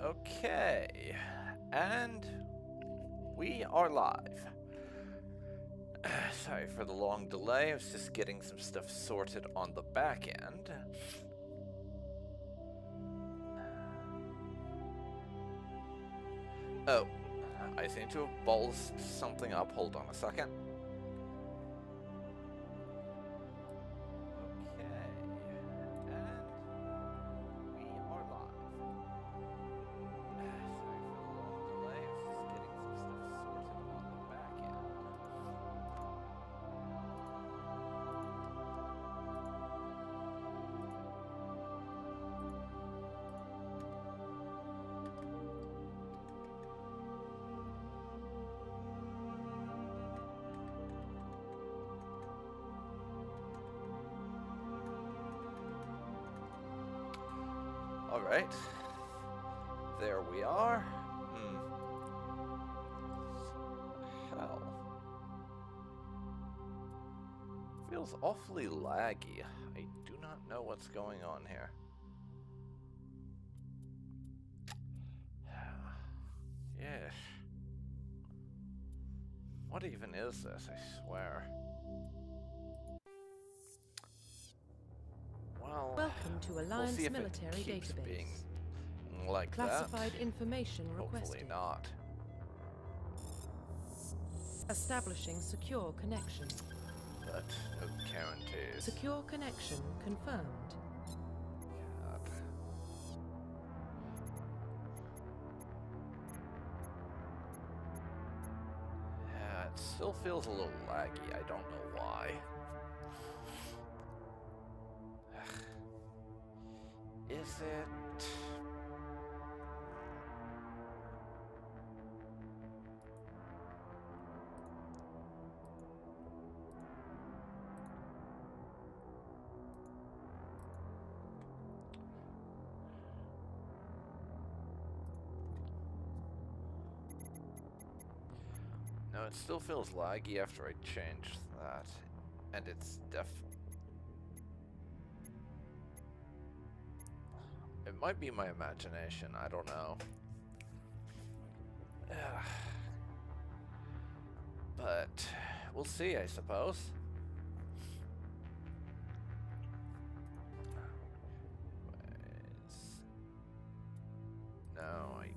Okay, and we are live. Sorry for the long delay, I was just getting some stuff sorted on the back end. Oh, I seem to have ballsed something up. Hold on a second. Alright, there we are. Hell. Feels awfully laggy. I do not know what's going on here. Yes. What even is this, I swear? Well, welcome to Alliance we'll see if Military it keeps Database. being like Classified that. information requested. Hopefully not. Establishing secure connection. But no guarantees. Secure connection confirmed. God. Yeah, it still feels a little laggy. I don't know why. Is it? No, it still feels laggy after I changed that. And it's it might be my imagination, I don't know. But we'll see, I suppose. No, I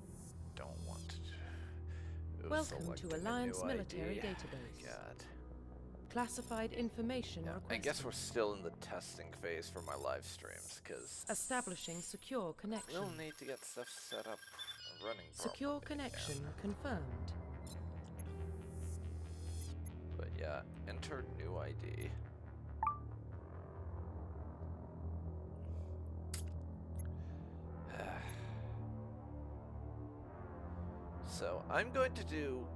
don't want to. Welcome to Alliance Military Database. God. Classified information requested. I guess we're still in the testing phase for my live streams, because Establishing secure connection. we'll need to get stuff set up and running properly. Secure connection confirmed. But yeah, enter new ID. So I'm going to do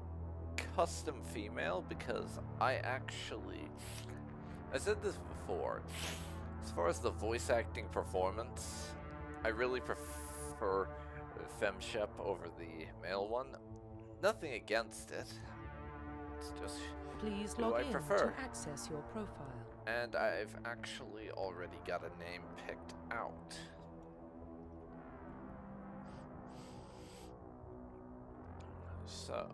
custom female because I said this before, as far as the voice acting performance, I really prefer Fem Shep over the male one. Nothing against it. It's just Please who log I in prefer. to access your profile. And I've actually already got a name picked out. So,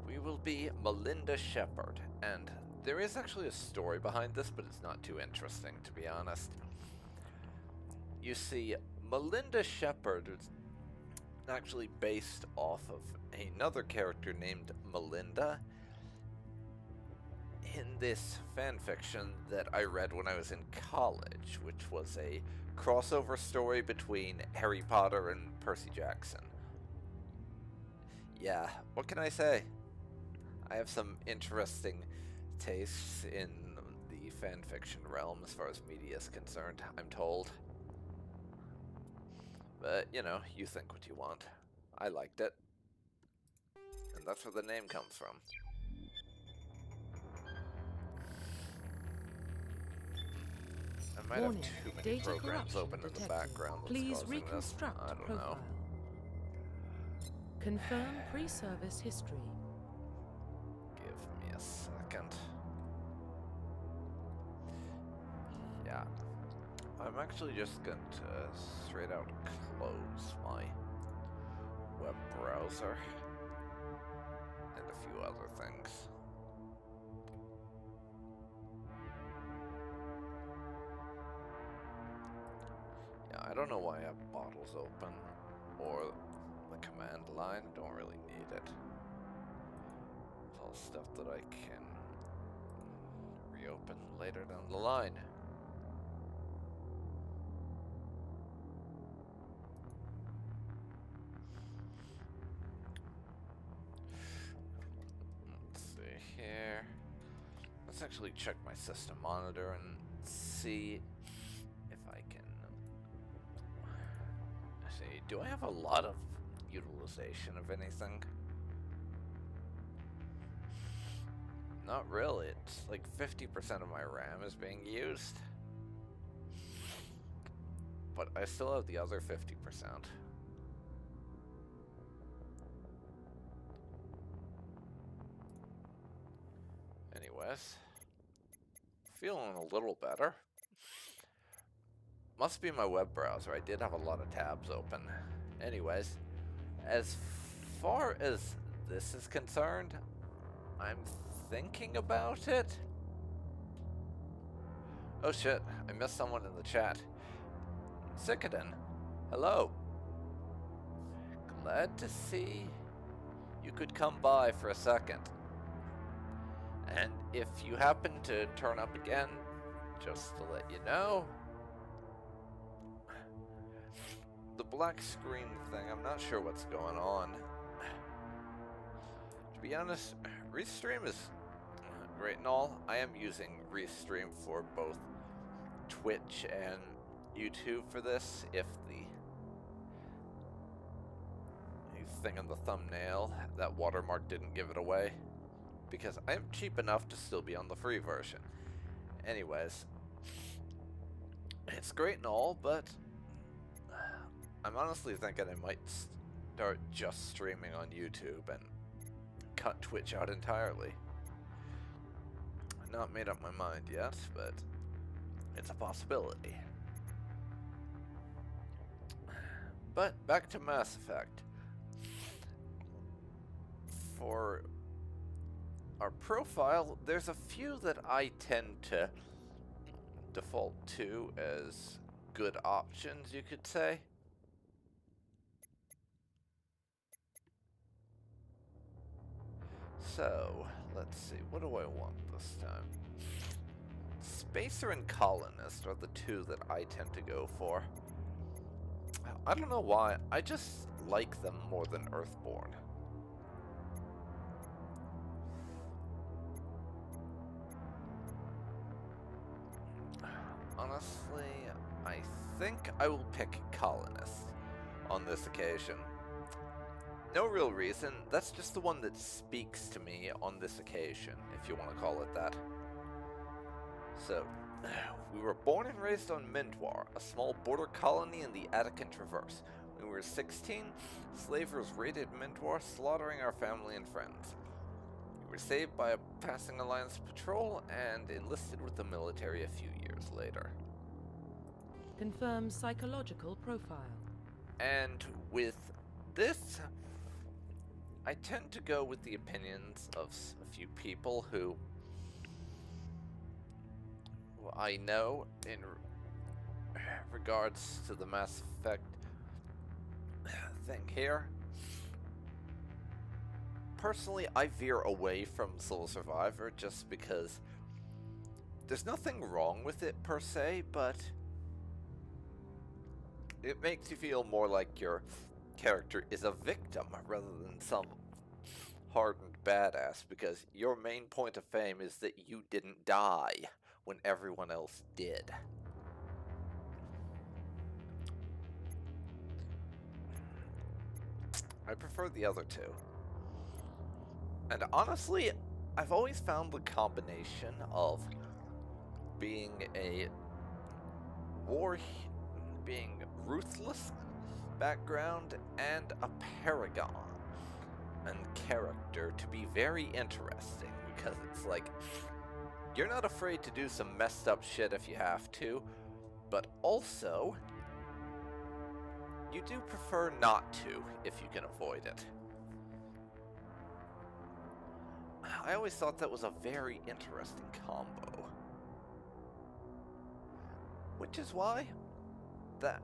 we will be Melinda Shepard, and there is actually a story behind this, but it's not too interesting, to be honest. You see, Melinda Shepard is actually based off of another character named Melinda in this fanfiction that I read when I was in college, which was a crossover story between Harry Potter and Percy Jackson. Yeah, what can I say? I have some interesting tastes in the fanfiction realm as far as media is concerned, I'm told. But, you know, you think what you want. I liked it. And that's where the name comes from. I might have too many programs open in the background that's Please causing reconstruct this. I don't profile. know. Confirm pre-service history. Give me a second. Yeah. I'm actually just going to straight out close my web browser and a few other things. Yeah, I don't know why I have bottles open or the command line. Don't really need it. It's all stuff that I can reopen later down the line. Let's see here. Let's actually check my system monitor and see if I can see. Do I have a lot of utilization of anything? Not really. It's like 50% of my RAM is being used. But I still have the other 50%. Anyways, feeling a little better. Must be my web browser. I did have a lot of tabs open. Anyways, as far as this is concerned, I'm thinking about it. Oh shit, I missed someone in the chat. Sickaden, hello. Glad to see you could come by for a second. And if you happen to turn up again, just to let you know, the black screen thing, I'm not sure what's going on. To be honest, Restream is great and all. I am using Restream for both Twitch and YouTube for this, if the thing on the thumbnail, that watermark didn't give it away. Because I'm cheap enough to still be on the free version. Anyways, it's great and all, but I'm honestly thinking I might start just streaming on YouTube and cut Twitch out entirely. Not made up my mind yet, but it's a possibility. But back to Mass Effect. For our profile, there's a few that I tend to default to as good options, you could say. So, let's see, what do I want this time? Spacer and Colonist are the two that I tend to go for. I don't know why, I just like them more than Earthborn. Honestly, I think I will pick Colonist on this occasion. No real reason, that's just the one that speaks to me on this occasion, if you want to call it that. So, we were born and raised on Mendwar, a small border colony in the Attican Traverse. When we were 16, slavers raided Mendwar, slaughtering our family and friends. We were saved by a passing Alliance patrol and enlisted with the military a few years later. Confirm psychological profile. And with this, I tend to go with the opinions of a few people who I know in regards to the Mass Effect thing here. Personally, I veer away from Soul Survivor just because there's nothing wrong with it per se, but it makes you feel more like your character is a victim rather than some hardened badass, because your main point of fame is that you didn't die when everyone else did. I prefer the other two. And honestly, I've always found the combination of being a being ruthless background and a paragon and character to be very interesting, because it's like, you're not afraid to do some messed up shit if you have to, But also, you do prefer not to, if you can avoid it. I always thought that was a very interesting combo. Which is why that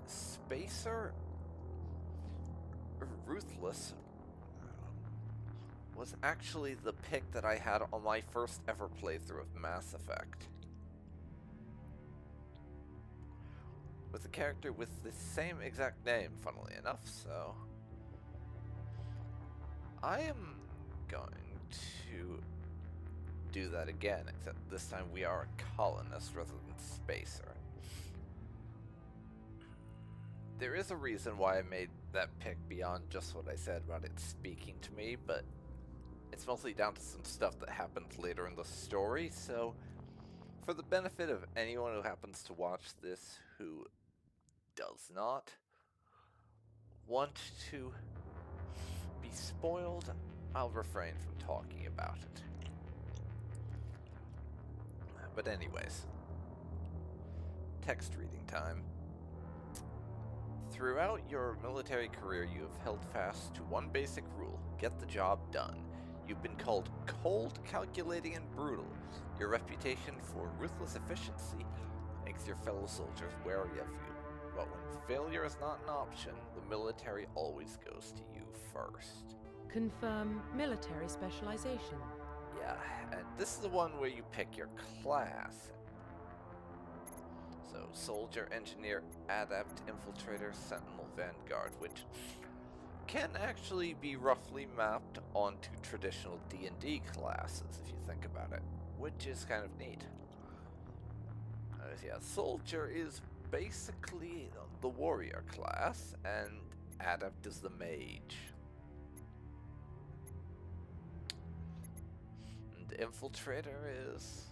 Spacer Ruthless was actually the pick that I had on my first ever playthrough of Mass Effect. With a character with the same exact name, funnily enough, so I am going to do that again, except this time we are a colonist rather than Spacer. There is a reason why I made that pick beyond just what I said about it speaking to me, but it's mostly down to some stuff that happened later in the story, so for the benefit of anyone who happens to watch this who does not want to be spoiled, I'll refrain from talking about it. But anyways, text reading time. Throughout your military career, you have held fast to one basic rule: get the job done. You've been called cold, calculating, and brutal. Your reputation for ruthless efficiency makes your fellow soldiers wary of you. But when failure is not an option, the military always goes to you first. Confirm military specialization. Yeah, and this is the one where you pick your class. So, Soldier, Engineer, Adept, Infiltrator, Sentinel, Vanguard, which can actually be roughly mapped onto traditional D&D classes, if you think about it, which is kind of neat. Yeah, Soldier is basically the warrior class, and Adept is the mage. And Infiltrator is...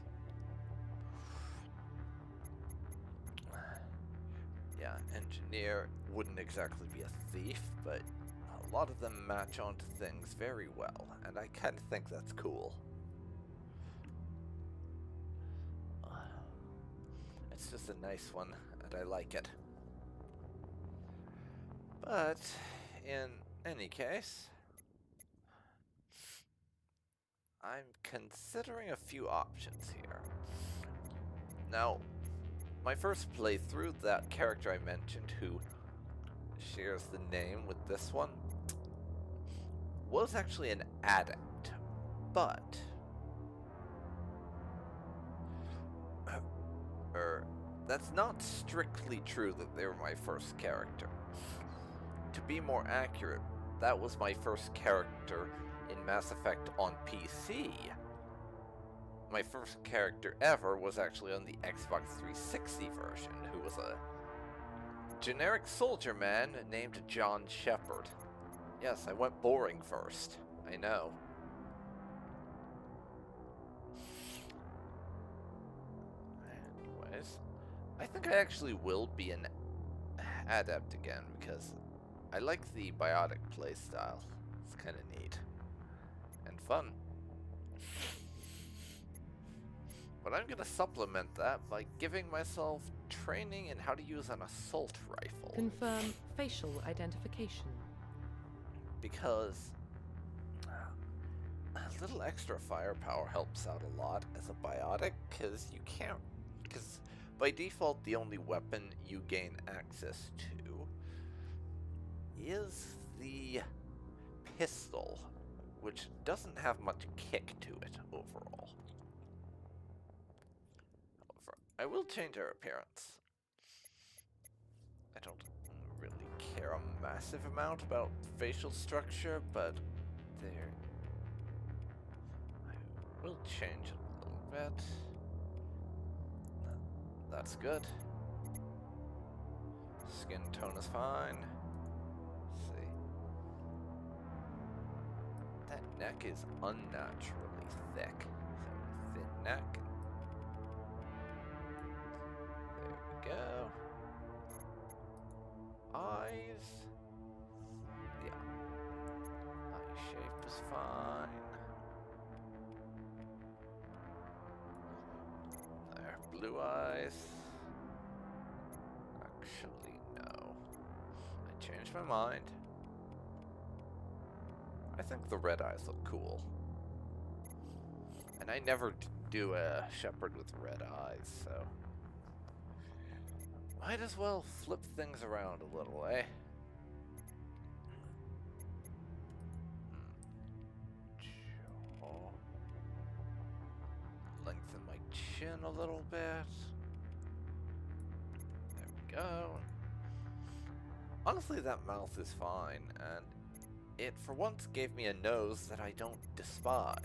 yeah, Engineer wouldn't exactly be a thief, but a lot of them match onto things very well, and I kind of think that's cool. It's just a nice one, and I like it. But, in any case, I'm considering a few options here. Now, my first playthrough, that character I mentioned who shares the name with this one, was actually an adept, but that's not strictly true that they were my first character. To be more accurate, that was my first character in Mass Effect on PC. My first character ever was actually on the Xbox 360 version, who was a generic soldier man named Fem Shepard. Yes, I went boring first. I know. Anyways, I think I actually will be an adept again because I like the biotic playstyle. It's kind of neat and fun. But I'm gonna supplement that by giving myself training in how to use an assault rifle. Confirm facial identification. Because a little extra firepower helps out a lot as a biotic, because by default the only weapon you gain access to is the pistol, which doesn't have much kick to it overall. However, I will change her appearance. I don't really care a massive amount about facial structure, but there... I will change it a little bit. That's good. Skin tone is fine. Let's see. That neck is unnaturally thick. So thin neck. There we go. Eyes. Yeah. Eye shape is fine. There, blue eyes. Actually, no. I changed my mind. I think the red eyes look cool. And I never do a Shepard with red eyes, so... might as well flip things around a little, eh? Lengthen my chin a little bit. There we go. Honestly, that mouth is fine, and it for once gave me a nose that I don't despise.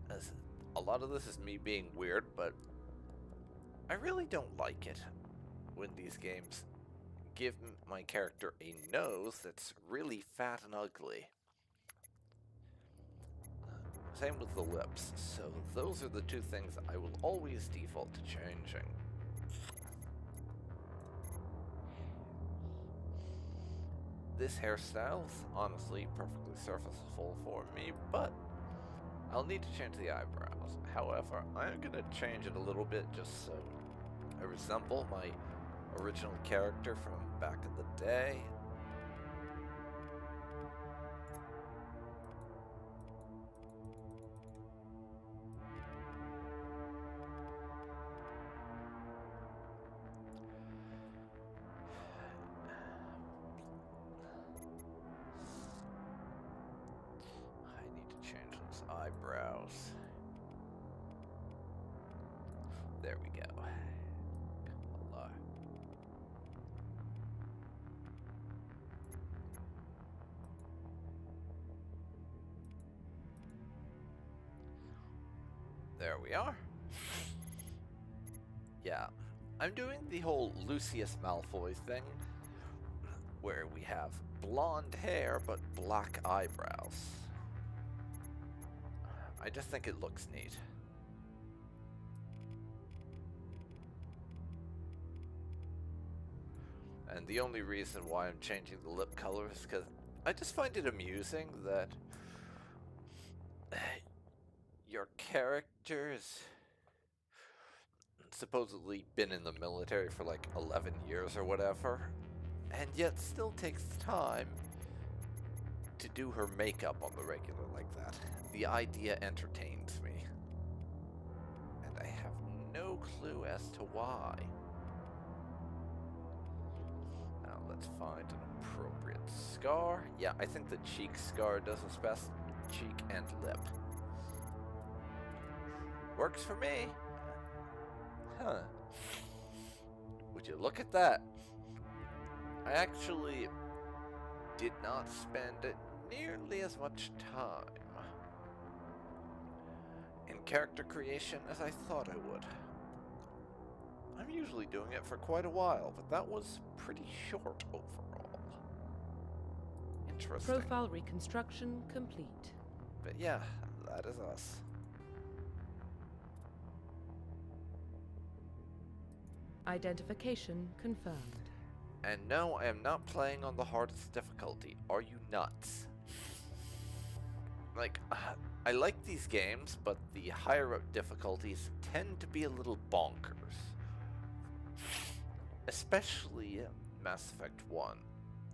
As a lot of this is me being weird, but I really don't like it when these games give my character a nose that's really fat and ugly. Same with the lips, so those are the two things I will always default to changing. This hairstyle's honestly perfectly serviceable for me, but I'll need to change the eyebrows. However, I'm gonna change it a little bit just so I resemble my original character from back in the day. I need to change those eyebrows. There we go. Hello. There we are. Yeah, I'm doing the whole Lucius Malfoy thing, where we have blonde hair but black eyebrows. I just think it looks neat. And the only reason why I'm changing the lip color is because I just find it amusing that your character's supposedly been in the military for like 11 years or whatever, and yet still takes time to do her makeup on the regular like that. The idea entertains me, and I have no clue as to why. Now let's find an appropriate scar. Yeah, I think the cheek scar does us best. Cheek and lip. Works for me. Huh. Would you look at that? I actually did not spend nearly as much time in character creation as I thought I would. I'm usually doing it for quite a while, but that was pretty short overall. Interesting. Profile reconstruction complete. But yeah, that is us. Identification confirmed. And no, I am not playing on the hardest difficulty. Are you nuts? Like, I like these games, but the higher up difficulties tend to be a little bonkers. Especially Mass Effect 1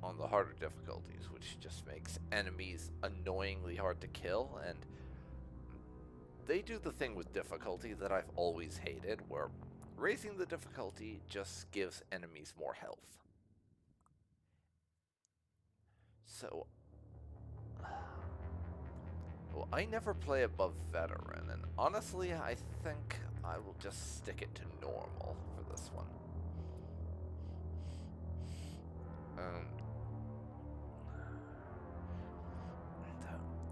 on the harder difficulties, which just makes enemies annoyingly hard to kill, and they do the thing with difficulty that I've always hated, where raising the difficulty just gives enemies more health. So, well, I never play above veteran, and honestly, I think I will just stick it to normal for this one.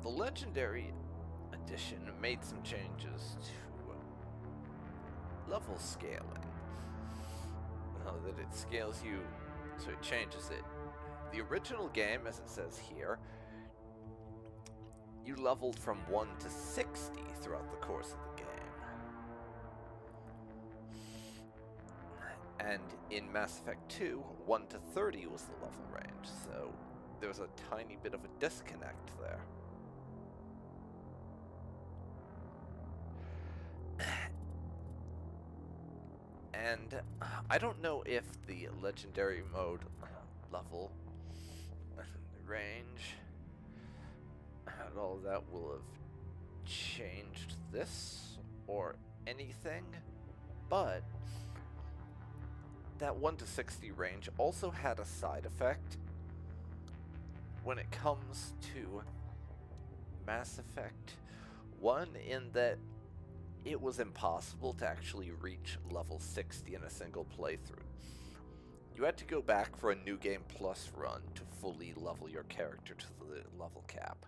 The Legendary Edition made some changes to level scaling. That it scales you, so it changes it. The original game, as it says here, you leveled from 1 to 60 throughout the course of the game. And in Mass Effect 2, 1 to 30 was the level range, so there's a tiny bit of a disconnect there. And I don't know if the legendary mode level, range, and all that will have changed this or anything, but that 1 to 60 range also had a side effect when it comes to Mass Effect 1, in that it was impossible to actually reach level 60 in a single playthrough. You had to go back for a New Game Plus run to fully level your character to the level cap.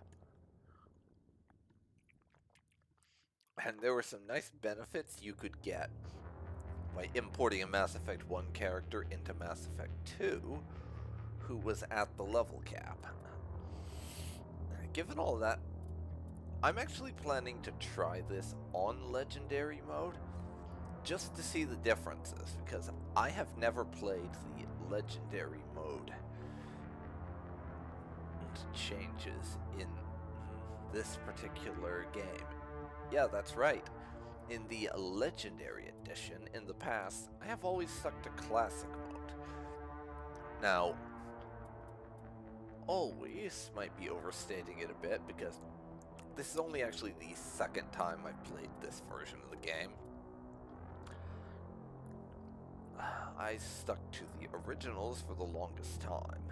And there were some nice benefits you could get by importing a Mass Effect 1 character into Mass Effect 2, who was at the level cap. Given all that, I'm actually planning to try this on Legendary mode, just to see the differences, because I have never played the Legendary mode changes in this particular game. Yeah, that's right. In the Legendary Edition, in the past, I have always stuck to Classic mode. Now, always might be overstating it a bit, because this is only actually the second time I've played this version of the game. I stuck to the originals for the longest time.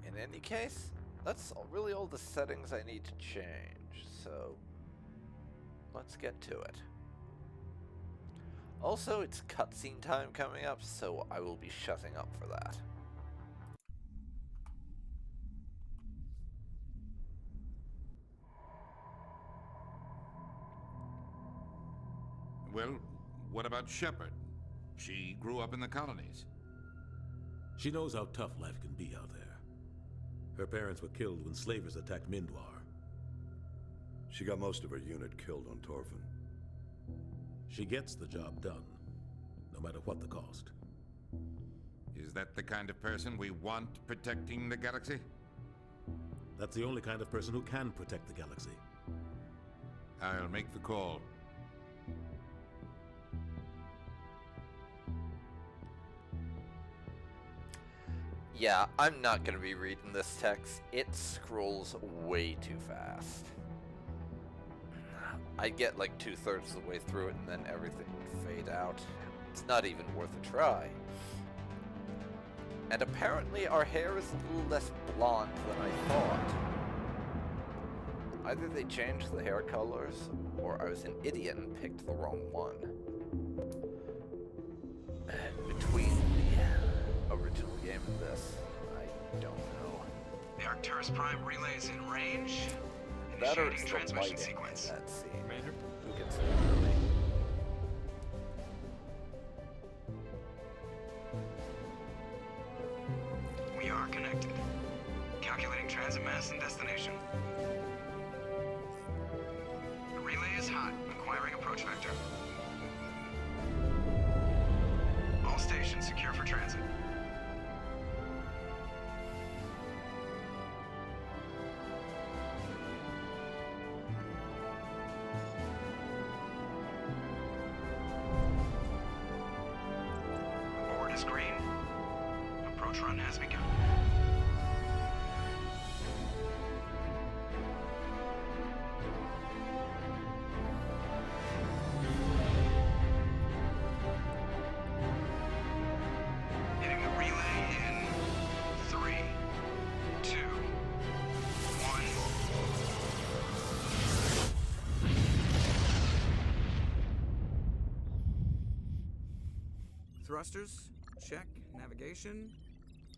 In any case, that's really all the settings I need to change, so let's get to it. Also, it's cutscene time coming up, so I will be shutting up for that. Well, what about Shepard? She grew up in the colonies. She knows how tough life can be out there. Her parents were killed when slavers attacked Mindwar. She got most of her unit killed on Torfin. She gets the job done, no matter what the cost. Is that the kind of person we want protecting the galaxy? That's the only kind of person who can protect the galaxy. I'll make the call. Yeah, I'm not going to be reading this text. It scrolls way too fast. I get like 2/3 of the way through it and then everything would fade out. It's not even worth a try. And apparently our hair is a little less blonde than I thought. Either they changed the hair colors, or I was an idiot and picked the wrong one. Between the original game and this, I don't know. The Arcturus Prime relay is in range. That or Initiating it's the transmission lighting sequence. in that scene. Commander? Who gets it early? We are connected. Calculating transit mass and destination. The relay is hot. Acquiring approach vector. All stations secure for transit. Board is green. Approach run has begun. Hitting the relay in 3, 2, 1. Thrusters, check. Navigation,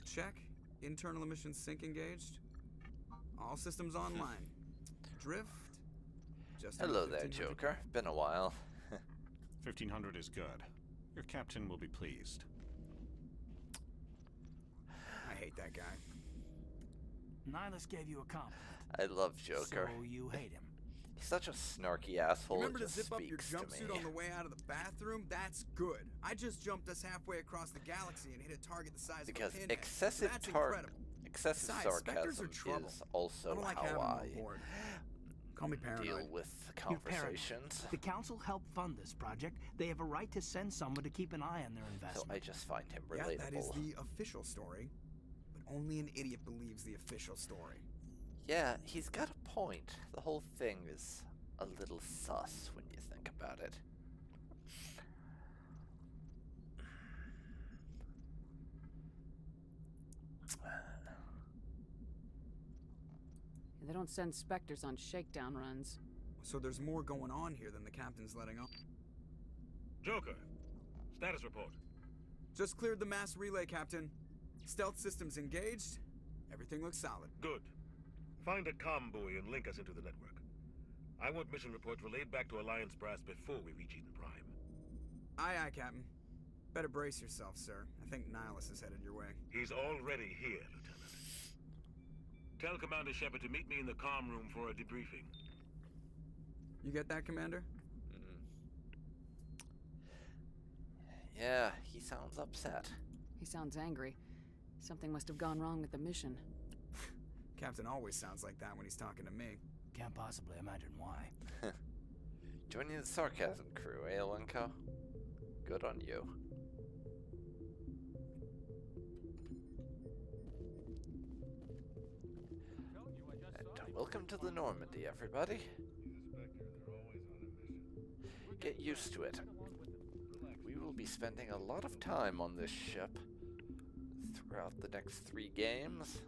check. Internal emissions sync engaged. All systems online. Drift, just under Hello there, 1500. Joker. Been a while. 1500 is good. Your captain will be pleased. I hate that guy. Nihilus gave you a compliment. I love Joker. So you hate him. He's such a snarky asshole. Remember It to just zip up your speaks to jumpsuit me. on the way out of the bathroom? That's good. I just jumped us halfway across the galaxy and hit a target the size Because of a pinhead. excessive That's incredible. excessive Besides, specters sarcasm are trouble. is I also don't like how having them I on board. Call me paranoid. deal with You're paranoid. conversations. The council helped fund this project. They have a right to send someone to keep an eye on their So investment. I just find him Yeah, relatable. that is the official story. But only an idiot believes the official story. Yeah, he's got a point. The whole thing is a little sus when you think about it. They don't send Spectres on shakedown runs. So there's more going on here than the captain's letting on. Joker, status report. Just cleared the mass relay, Captain. Stealth systems engaged. Everything looks solid. Good. Find a comm buoy and link us into the network. I want mission reports relayed back to Alliance brass before we reach Eden Prime. Aye, aye, Captain. Better brace yourself, sir. I think Nihilus is headed your way. He's already here, Lieutenant. Tell Commander Shepard to meet me in the comm room for a debriefing. You get that, Commander? Yeah, he sounds upset. He sounds angry. Something must have gone wrong with the mission. Captain always sounds like that when he's talking to me. Can't possibly imagine why. Joining the sarcasm crew, eh, Lenko? Good on you. And welcome to the Normandy, everybody. Get used to it. We will be spending a lot of time on this ship throughout the next 3 games.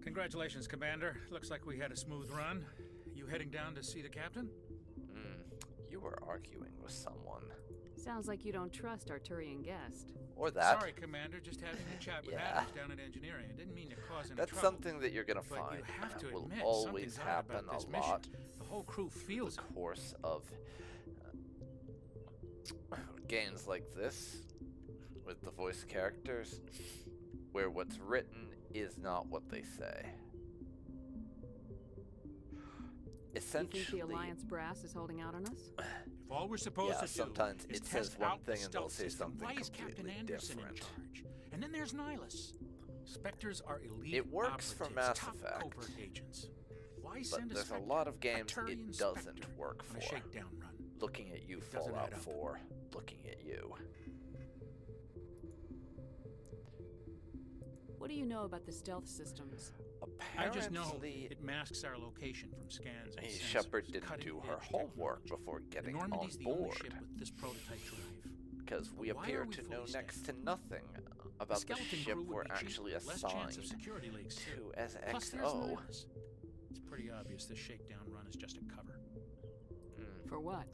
Congratulations, Commander. Looks like we had a smooth run. You heading down to see the captain? You were arguing with someone. Sounds like you don't trust our Turian guest. Or that. Sorry, Commander. Just having a chat with Yeah. Adams down at engineering. I didn't mean to cause any That's trouble. something that you're gonna But find you have to will admit, always something's odd happen about a this lot mission. The whole crew in feels the it. course of games like this with the voice characters, where what's written is not what they say. You think Essentially, the Alliance brass is holding out on us? If all we're supposed yeah, to sometimes do is it says test one out the thing and they'll stealth say system, something why is Captain completely Anderson different. in charge? And then there's Nihilus. Spectres are elite It works for operatives, Mass top Effect, covert agents. Why but send there's a Spectre, lot of games Turian it doesn't Spectre, work on a for. shakedown run? Looking at you, It doesn't Fallout add up. 4. Looking at you. What do you know about the stealth systems? I just know Apparently, it masks our location from scans and sensors. Shepard didn't do her Cutting-edge homework technology. before The getting on Normandy's the only board, ship with this prototype drive. because we Why appear are we to know fully next to staffed? nothing The about the skeleton ship crew would we're be cheap, actually less chance of assigned security leaks to too. as Plus, there's XO. Nihilus. It's pretty obvious this shakedown run is just a cover. For what?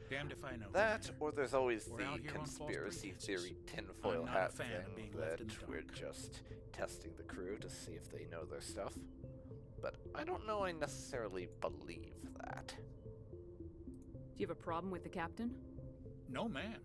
Damned if I know. That, Commander. or there's always We're the out here on false conspiracy pretenses. theory tinfoil I'm not a hat fan of thing being that left in the we're dark. just testing the crew to see if they know their stuff. But I don't know I necessarily believe that. Do you have a problem with the captain? No man.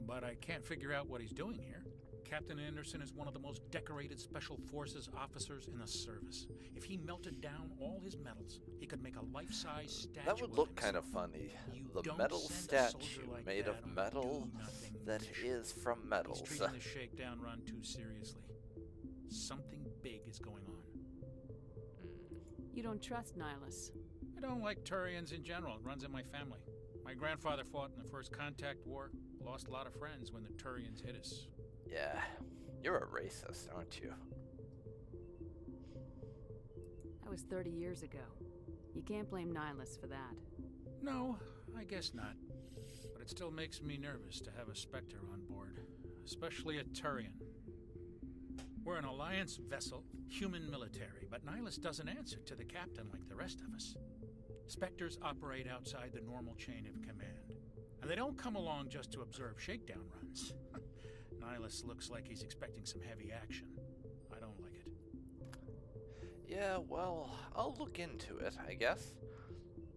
But I can't figure out what he's doing here. Captain Anderson is one of the most decorated Special Forces officers in the service. If he melted down all his medals, he could make a life-size statue That would look of kind of himself. funny. You The don't metal send a soldier statue like made that of on a metal do-nothing that mission. is from He's metals. treating the shakedown run too seriously. Something big is going on. You don't trust Nihilus. I don't like Turians in general. It runs in my family. My grandfather fought in the First Contact War. Lost a lot of friends when the Turians hit us. Yeah, you're a racist, aren't you? That was 30 years ago. You can't blame Nihilus for that. No, I guess not. But it still makes me nervous to have a Spectre on board. Especially a Turian. We're an Alliance vessel, human military, but Nihilus doesn't answer to the captain like the rest of us. Spectres operate outside the normal chain of command. And they don't come along just to observe shakedown runs. Nihilus looks like he's expecting some heavy action. I don't like it. Yeah, well, I'll look into it, I guess.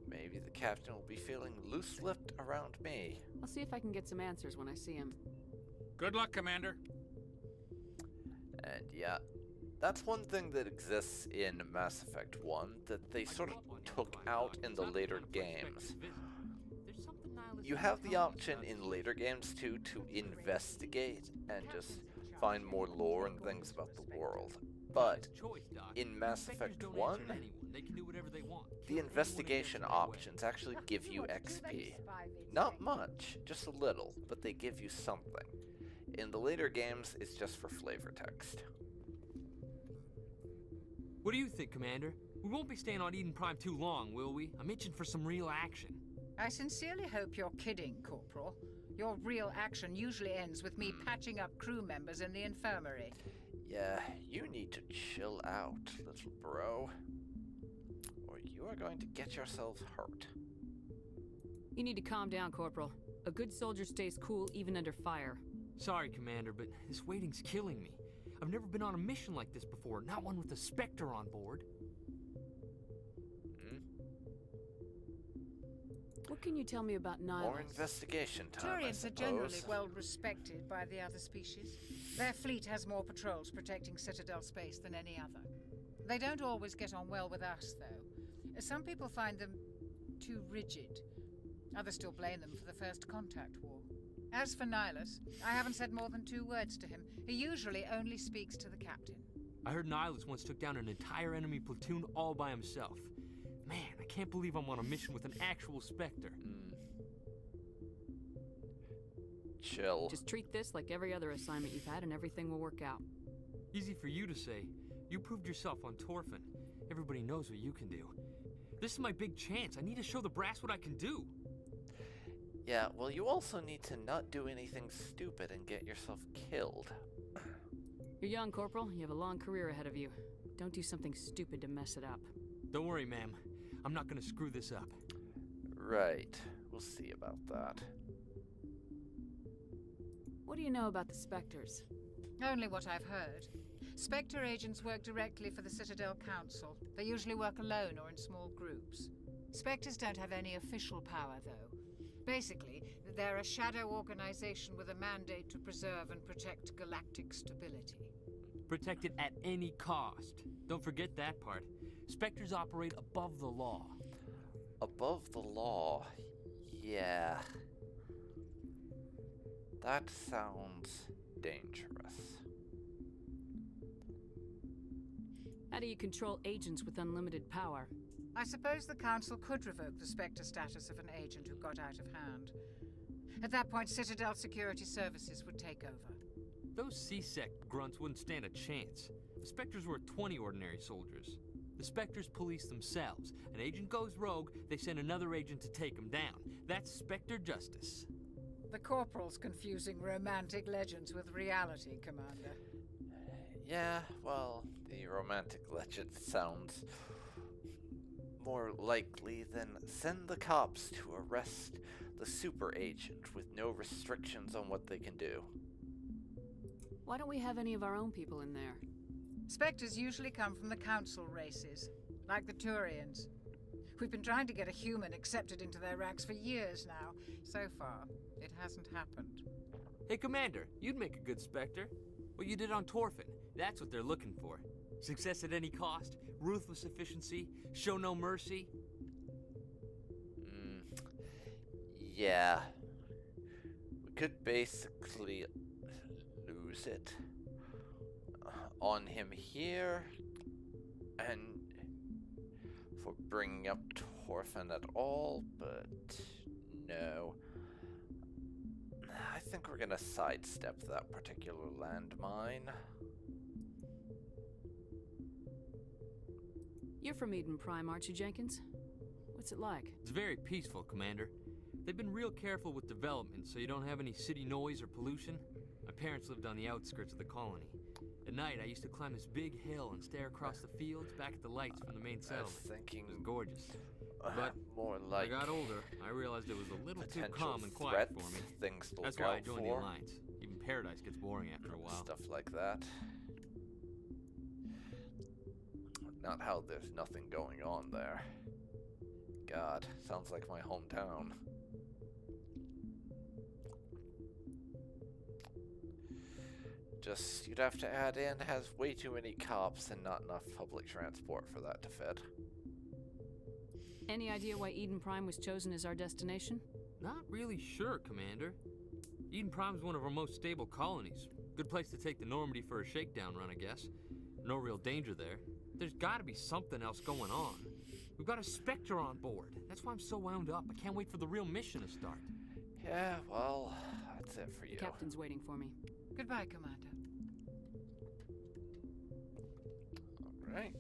Maybe the captain will be feeling loose-lipped around me. I'll see if I can get some answers when I see him. Good luck, Commander. And yeah, that's one thing that exists in Mass Effect 1 that they sort of took out in the later games. You have the option in later games too to investigate and just find more lore and things about the world. But in Mass Effect 1, the investigation options actually give you XP. Not much, just a little, but they give you something. In the later games, it's just for flavor text. What do you think, Commander? We won't be staying on Eden Prime too long, will we? I'm itching for some real action. I sincerely hope you're kidding, Corporal. Your real action usually ends with me patching up crew members in the infirmary. Yeah, you need to chill out, little bro. Or you are going to get yourselves hurt. You need to calm down, Corporal. A good soldier stays cool even under fire. Sorry, Commander, but this waiting's killing me. I've never been on a mission like this before, not one with a Spectre on board. What can you tell me about Nihilus? More investigation time, Turians are generally well respected by the other species. Their fleet has more patrols protecting Citadel space than any other. They don't always get on well with us, though. Some people find them too rigid. Others still blame them for the First Contact War. As for Nihilus, I haven't said more than 2 words to him. He usually only speaks to the captain. I heard Nihilus once took down an entire enemy platoon all by himself. Man, I can't believe I'm on a mission with an actual Spectre. Chill. Just treat this like every other assignment you've had and everything will work out. Easy for you to say. You proved yourself on Torfin. Everybody knows what you can do. This is my big chance. I need to show the brass what I can do. Yeah, well, you also need to not do anything stupid and get yourself killed. You're young, Corporal. You have a long career ahead of you. Don't do something stupid to mess it up. Don't worry, ma'am. I'm not gonna screw this up. Right. We'll see about that. What do you know about the Spectres? Only what I've heard. Spectre agents work directly for the Citadel Council. They usually work alone or in small groups. Spectres don't have any official power, though. Basically, they're a shadow organization with a mandate to preserve and protect galactic stability. Protect it at any cost. Don't forget that part. Spectres operate above the law. Above the law? Yeah. That sounds dangerous. How do you control agents with unlimited power? I suppose the Council could revoke the Spectre status of an agent who got out of hand. At that point, Citadel Security Services would take over. Those C-Sect grunts wouldn't stand a chance. The Spectres were 20 ordinary soldiers. The Spectres police themselves. An agent goes rogue, they send another agent to take him down. That's Spectre justice. The Corporal's confusing romantic legends with reality, Commander. Yeah, well, the romantic legend sounds more likely than send the cops to arrest the super agent with no restrictions on what they can do. Why don't we have any of our own people in there? Spectres usually come from the Council races, like the Turians. We've been trying to get a human accepted into their ranks for years now. So far, it hasn't happened. Hey, Commander, you'd make a good Spectre. What you did on Torfin, that's what they're looking for. Success at any cost, ruthless efficiency, show no mercy. Yeah. We could basically lose it on him here, and for bringing up Torfin at all, but no. I think we're gonna sidestep that particular landmine. You're from Eden Prime, aren't you, Jenkins? What's it like? It's very peaceful, Commander. They've been real careful with development, so you don't have any city noise or pollution. My parents lived on the outskirts of the colony. At night, I used to climb this big hill and stare across the fields back at the lights from the main settlement. I was thinking it was gorgeous. But more like when I got older, I realized it was a little too calm and quiet threats, for me. Things to That's look why I out joined for. the Alliance. Even Paradise gets boring after a while. Stuff like that. Not how there's nothing going on there. God, sounds like my hometown. Just, you'd have to add in, has way too many cops and not enough public transport for that to fit. Any idea why Eden Prime was chosen as our destination? Not really sure, Commander. Eden Prime's one of our most stable colonies. Good place to take the Normandy for a shakedown run, I guess. No real danger there. There's gotta be something else going on. We've got a Spectre on board. That's why I'm so wound up. I can't wait for the real mission to start. Yeah, well, that's it for you. The captain's waiting for me. Goodbye, Commander. Alright.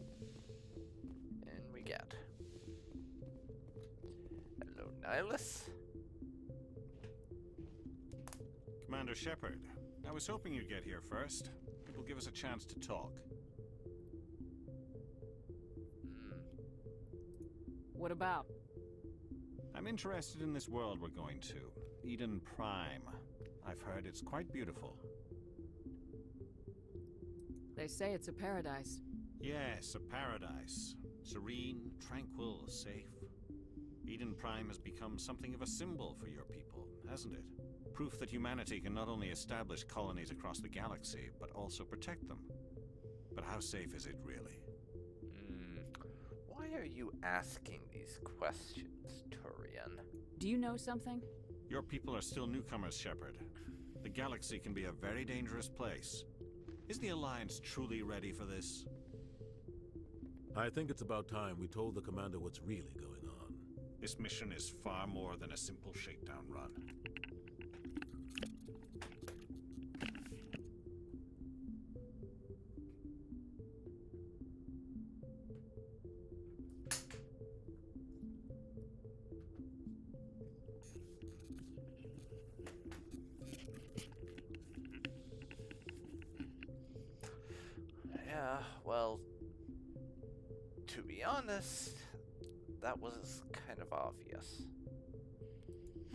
And we get... Hello, Nihilus. Commander Shepard, I was hoping you'd get here first. It will give us a chance to talk. What about? I'm interested in this world we're going to. Eden Prime. I've heard it's quite beautiful. They say it's a paradise. Yes, a paradise. Serene, tranquil, safe. Eden Prime has become something of a symbol for your people, hasn't it? Proof that humanity can not only establish colonies across the galaxy, but also protect them. But how safe is it really? Why are you asking these questions, Turian? Do you know something? Your people are still newcomers, Shepard. The galaxy can be a very dangerous place. Is the Alliance truly ready for this? I think it's about time we told the commander what's really going on. This mission is far more than a simple shakedown run. Yeah, well, to be honest, that was kind of obvious.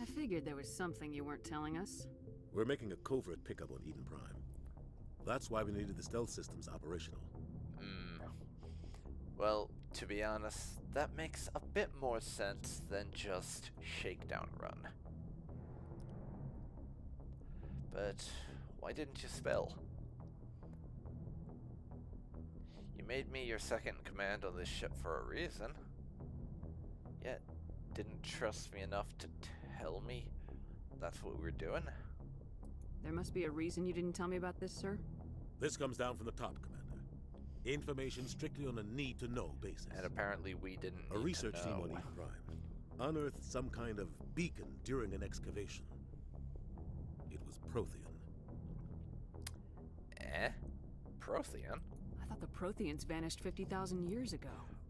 I figured there was something you weren't telling us. We're making a covert pickup on Eden Prime. That's why we needed the stealth systems operational. Well, to be honest, that makes a bit more sense than just shakedown run. But why didn't you spell? You made me your second in command on this ship for a reason. Yet, didn't trust me enough to tell me that's what we were doing. There must be a reason you didn't tell me about this, sir? This comes down from the top, Commander. Information strictly on a need-to-know basis. And apparently we didn't A research team on Eden Prime unearthed some kind of beacon during an excavation. It was Prothean. Prothean? I thought the Protheans vanished 50,000 years ago.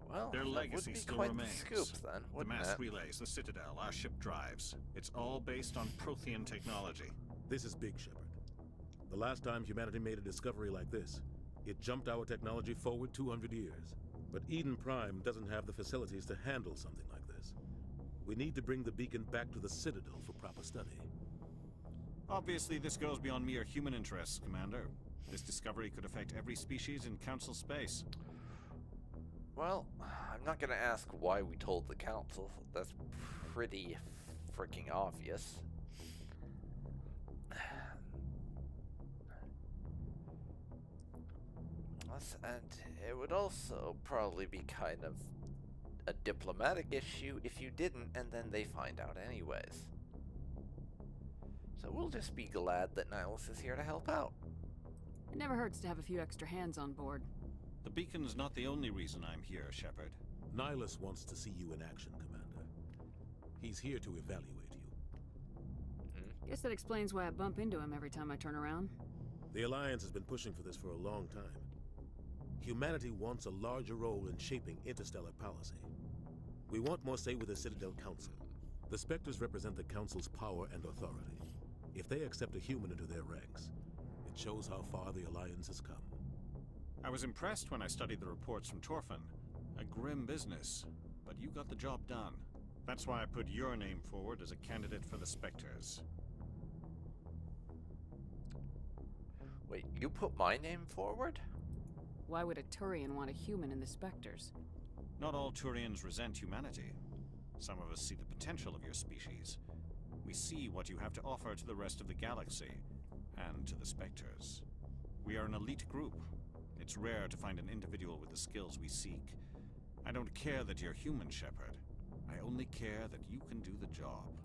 Well, their legacy still quite remains. The scoop, then, the mass relays, the Citadel, our ship drives. It's all based on Prothean technology. This is big, Shepard. The last time humanity made a discovery like this, it jumped our technology forward 200 years. But Eden Prime doesn't have the facilities to handle something like this. We need to bring the beacon back to the Citadel for proper study. Obviously, this goes beyond mere human interests, Commander. This discovery could affect every species in Council space. Well, I'm not gonna ask why we told the Council. That's pretty freaking obvious. And it would also probably be kind of a diplomatic issue if you didn't and then they find out anyways. So we'll just be glad that Nihilus is here to help out. It never hurts to have a few extra hands on board. The beacon's not the only reason I'm here, Shepard. Nihilus wants to see you in action, Commander. He's here to evaluate you. Guess that explains why I bump into him every time I turn around. The Alliance has been pushing for this for a long time. Humanity wants a larger role in shaping interstellar policy. We want more say with the Citadel Council. The Spectres represent the Council's power and authority. If they accept a human into their ranks, it shows how far the Alliance has come. I was impressed when I studied the reports from Torfin. A grim business, but you got the job done. That's why I put your name forward as a candidate for the Spectres. Wait, you put my name forward? Why would a Turian want a human in the Spectres? Not all Turians resent humanity. Some of us see the potential of your species. We see what you have to offer to the rest of the galaxy, and to the Spectres. We are an elite group. It's rare to find an individual with the skills we seek. I don't care that you're human, Shepard. I only care that you can do the job.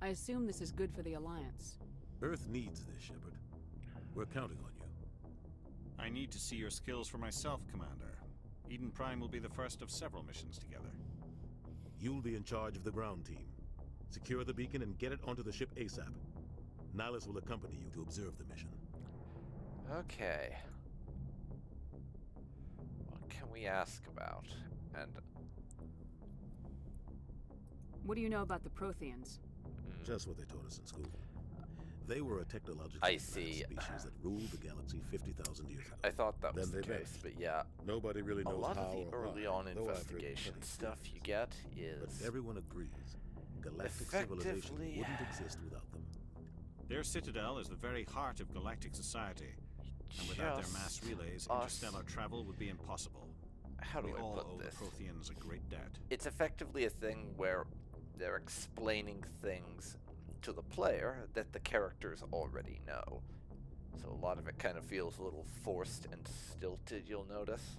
I assume this is good for the Alliance. Earth needs this, Shepard. We're counting on you. I need to see your skills for myself, Commander. Eden Prime will be the first of several missions together. You'll be in charge of the ground team. Secure the beacon and get it onto the ship ASAP. Nihilus will accompany you to observe the mission. Okay. What can we ask about? And what do you know about the Protheans? Just what they taught us in school. They were a technologically advanced species that ruled the galaxy 50,000 years ago. I thought that was Then the they case, vanished. but yeah. Nobody really knows a lot how of the or early why, on though I've heard investigation plenty stuff theories. you get is But everyone agrees, galactic civilization wouldn't exist without them. Their citadel is the very heart of galactic society, and without their mass relays, interstellar travel would be impossible. How do we I all put owe this? the Protheans a great debt. It's effectively a thing where they're explaining things to the player that the characters already know. So a lot of it kind of feels a little forced and stilted, you'll notice.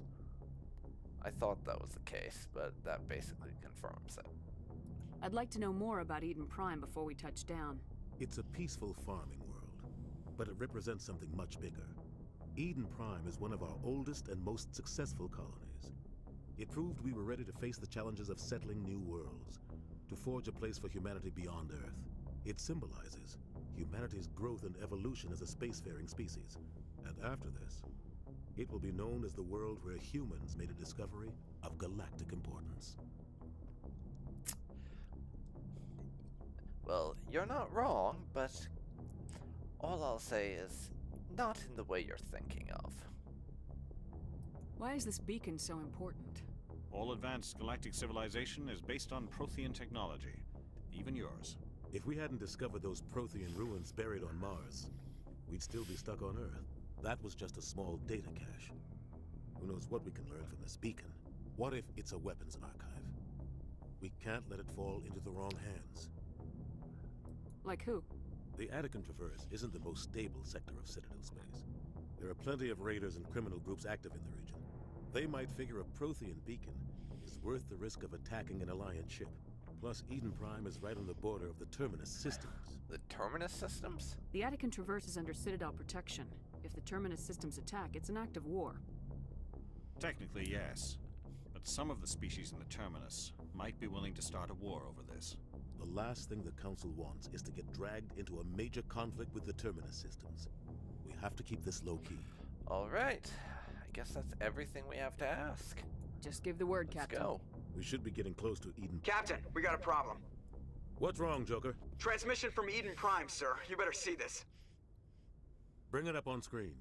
I thought that was the case, but that basically confirms it. I'd like to know more about Eden Prime before we touch down. It's a peaceful farming world, but it represents something much bigger. Eden Prime is one of our oldest and most successful colonies. It proved we were ready to face the challenges of settling new worlds, to forge a place for humanity beyond Earth. It symbolizes humanity's growth and evolution as a spacefaring species. And after this, it will be known as the world where humans made a discovery of galactic importance. Well, you're not wrong, but all I'll say is not in the way you're thinking of. Why is this beacon so important? All advanced galactic civilization is based on Prothean technology, even yours. If we hadn't discovered those Prothean ruins buried on Mars, we'd still be stuck on Earth. That was just a small data cache. Who knows what we can learn from this beacon? What if it's a weapons archive? We can't let it fall into the wrong hands. Like who? The Attican Traverse isn't the most stable sector of Citadel space. There are plenty of raiders and criminal groups active in the region. They might figure a Prothean beacon is worth the risk of attacking an Alliance ship. Plus, Eden Prime is right on the border of the Terminus systems. The Terminus systems? The Attican Traverse is under Citadel protection. If the Terminus systems attack, it's an act of war. Technically, yes. But some of the species in the Terminus might be willing to start a war over this. The last thing the Council wants is to get dragged into a major conflict with the Terminus systems. We have to keep this low-key. All right. I guess that's everything we have to ask. Just give the word, Captain. Let's go. We should be getting close to Eden. Captain, we got a problem. What's wrong, Joker? Transmission from Eden Prime, sir. You better see this. Bring it up on screen.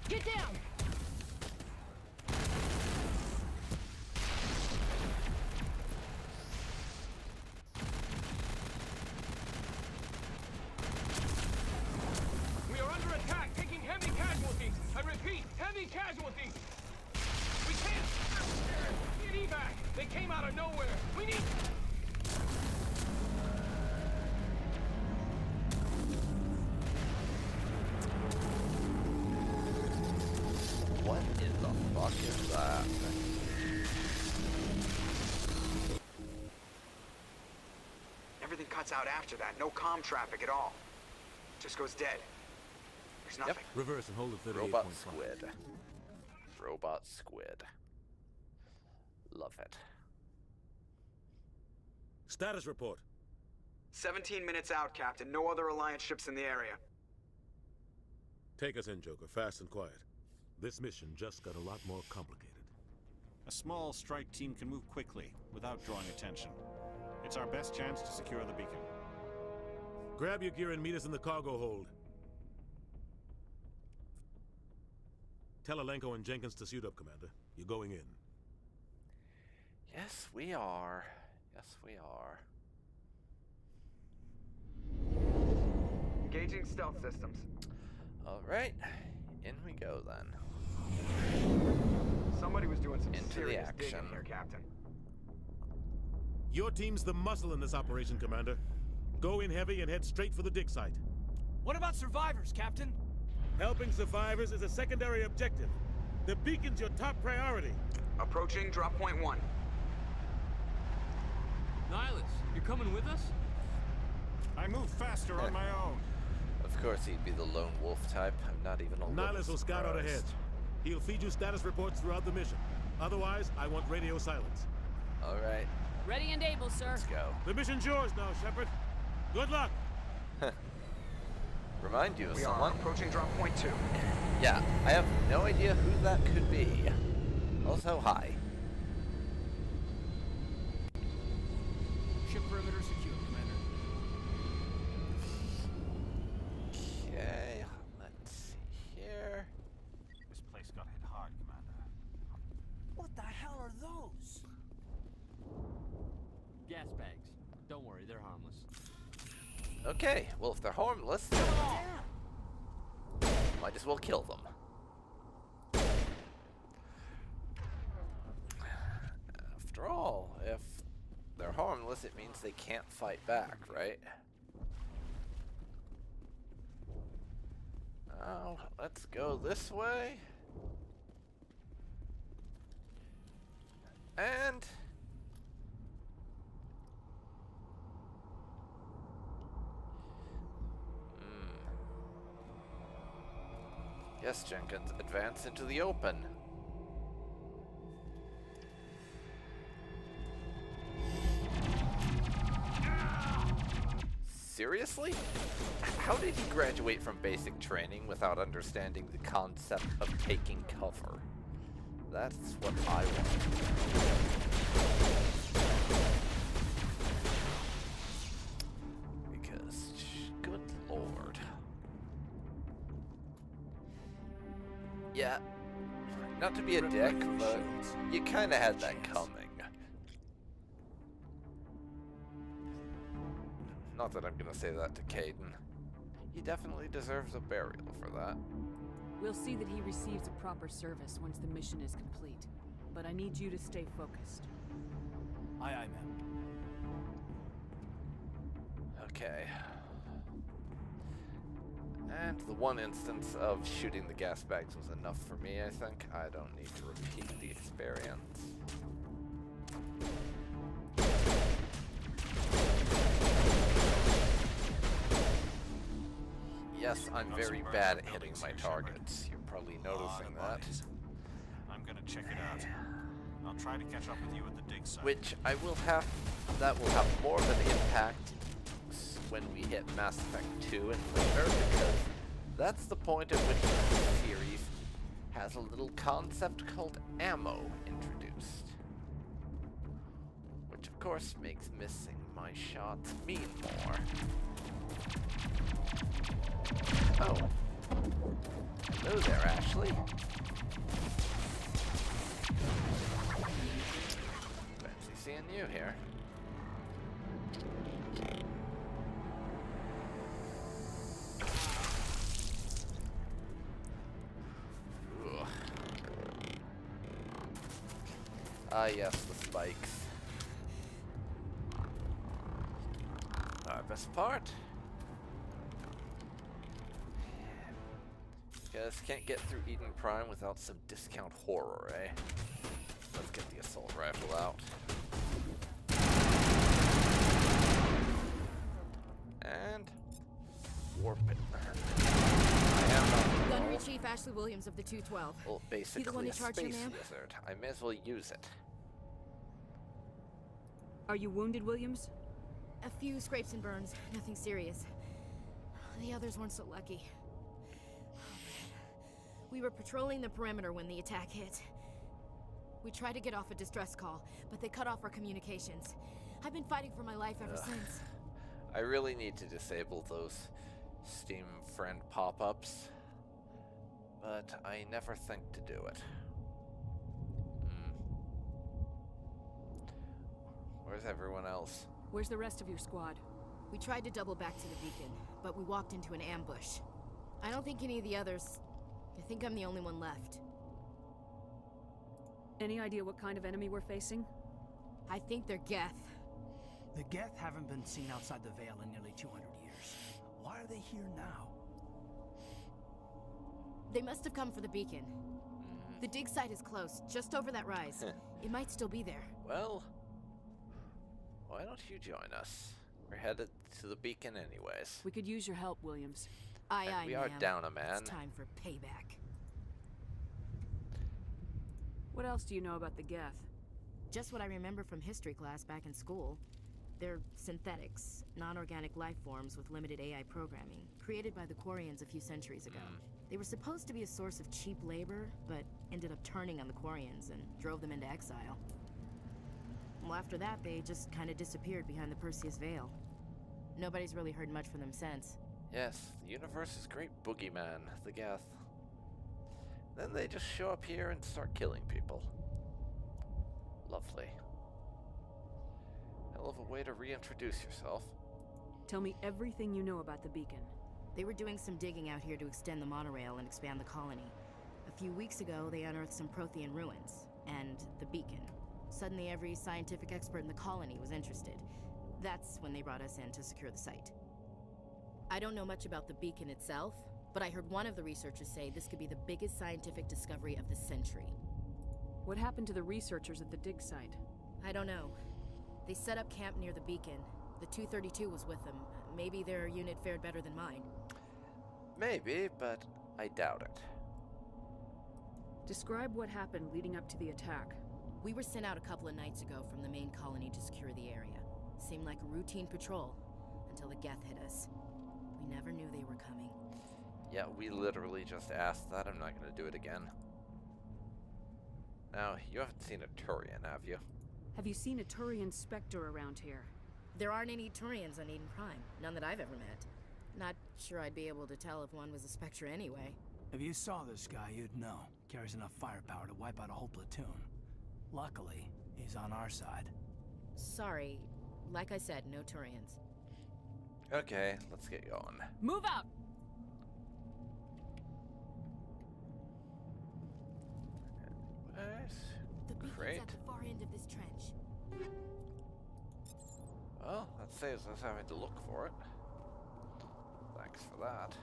Get down! We are under attack, taking heavy casualties. I repeat, heavy casualties. We can't get evac. They came out of nowhere. We need. What in the fuck is that? Everything cuts out after that. No comm traffic at all. Just goes dead. There's nothing. Reverse and hold at 38.5. Robot squid. Robot squid. Love it. Status report. 17 minutes out, Captain. No other Alliance ships in the area. Take us in, Joker. Fast and quiet. This mission just got a lot more complicated. A small strike team can move quickly, without drawing attention. It's our best chance to secure the beacon. Grab your gear and meet us in the cargo hold. Tell Alenko and Jenkins to suit up, Commander. You're going in. Yes, we are. Yes, we are. Engaging stealth systems. All right. In we go then. Somebody was doing some Into the serious action. digging here, Captain. Your team's the muscle in this operation, Commander. Go in heavy and head straight for the dig site. What about survivors, Captain? Helping survivors is a secondary objective. The beacon's your top priority. Approaching drop point 1. Nihilus, you're coming with us? I move faster on my own. Of course he'd be the lone wolf type. I'm not even a little Nihilus will scout out ahead. surprised. He'll feed you status reports throughout the mission. Otherwise, I want radio silence. Alright, Ready and able, sir. let's go. The mission's yours now, Shepard. Good luck. Remind you of We are someone? approaching drop point 2. Yeah, I have no idea who that could be. Also, hi. Ship perimeter secure, Commander. Okay, let's see here. This place got hit hard, Commander. What the hell are those? Gas bags. Don't worry, they're harmless. Okay, well if they're harmless, might as well kill them. After all, if they're harmless, it means they can't fight back, right? Oh, let's go this way. And... Yes, Jenkins, advance into the open. Seriously? How did he graduate from basic training without understanding the concept of taking cover? That's what I want. Because, good lord. Yeah, not to be a dick, but you kinda had that coming. Not that I'm gonna say that to Caden. He definitely deserves a burial for that. We'll see that he receives a proper service once the mission is complete. But I need you to stay focused. Aye, aye, ma'am. Okay. And the one instance of shooting the gas bags was enough for me, I think. I don't need to repeat the experience. Yes, I'm very bad at hitting my targets. You're probably noticing that. I'm gonna check it out. I'll try to catch up with you at the dig site. Which I will have, that will have more of an impact when we hit Mass Effect 2 and later, because that's the point at which the series has a little concept called ammo introduced. Which of course makes missing my shots mean more. Oh. Hello there, Ashley. Fancy seeing you here. Ugh. Ah, yes, the spikes. Our best part. Guess can't get through Eden Prime without some discount horror, eh? Let's get the assault rifle out. And warp it. I am not Gunnery Chief Ashley Williams of the 212. well, basically the one a in charge space here, ma'am? wizard. I may as well use it. Are you wounded, Williams? A few scrapes and burns, nothing serious. The others weren't so lucky. We were patrolling the perimeter when the attack hit. We tried to get off a distress call, but they cut off our communications. I've been fighting for my life ever since. I really need to disable those Steam friend pop-ups, but I never think to do it. Where's everyone else? Where's the rest of your squad? We tried to double back to the beacon, but we walked into an ambush. I don't think any of the others... I think I'm the only one left. Any idea what kind of enemy we're facing? I think they're Geth. The Geth haven't been seen outside the Veil in nearly 200 years. Why are they here now? They must have come for the beacon. The dig site is close, just over that rise. It might still be there. Well, why don't you join us? We're headed to the beacon anyways. We could use your help, Williams. Aye, We are down a man. It's time for payback. What else do you know about the Geth? Just what I remember from history class back in school. They're synthetics, non-organic life forms with limited AI programming, created by the Quarians a few centuries ago. They were supposed to be a source of cheap labor, but ended up turning on the Quarians and drove them into exile. Well, after that, they just kind of disappeared behind the Perseus Veil. Nobody's really heard much from them since. Yes, the universe's great boogeyman, the Geth. Then they just show up here and start killing people. Lovely. Hell of a way to reintroduce yourself. Tell me everything you know about the beacon. They were doing some digging out here to extend the monorail and expand the colony. A few weeks ago, they unearthed some Prothean ruins, and the beacon. Suddenly, every scientific expert in the colony was interested. That's when they brought us in to secure the site. I don't know much about the beacon itself, but I heard one of the researchers say this could be the biggest scientific discovery of the century. What happened to the researchers at the dig site? I don't know. They set up camp near the beacon. The 232 was with them. Maybe their unit fared better than mine. Maybe, but I doubt it. Describe what happened leading up to the attack. We were sent out a couple of nights ago from the main colony to secure the area. Seemed like a routine patrol, until the Geth hit us. We never knew they were coming. Yeah, we literally just asked that. I'm not going to do it again. Now, you haven't seen a Turian, have you? Have you seen a Turian Spectre around here? There aren't any Turians on Eden Prime. None that I've ever met. Not sure I'd be able to tell if one was a Spectre anyway. If you saw this guy, you'd know. Carries enough firepower to wipe out a whole platoon. Luckily, he's on our side. Sorry. Like I said, no Turians. Okay, let's get going. Move out! The beacon's at the far end of this trench. Well, that saves us having to look for it. Thanks for that.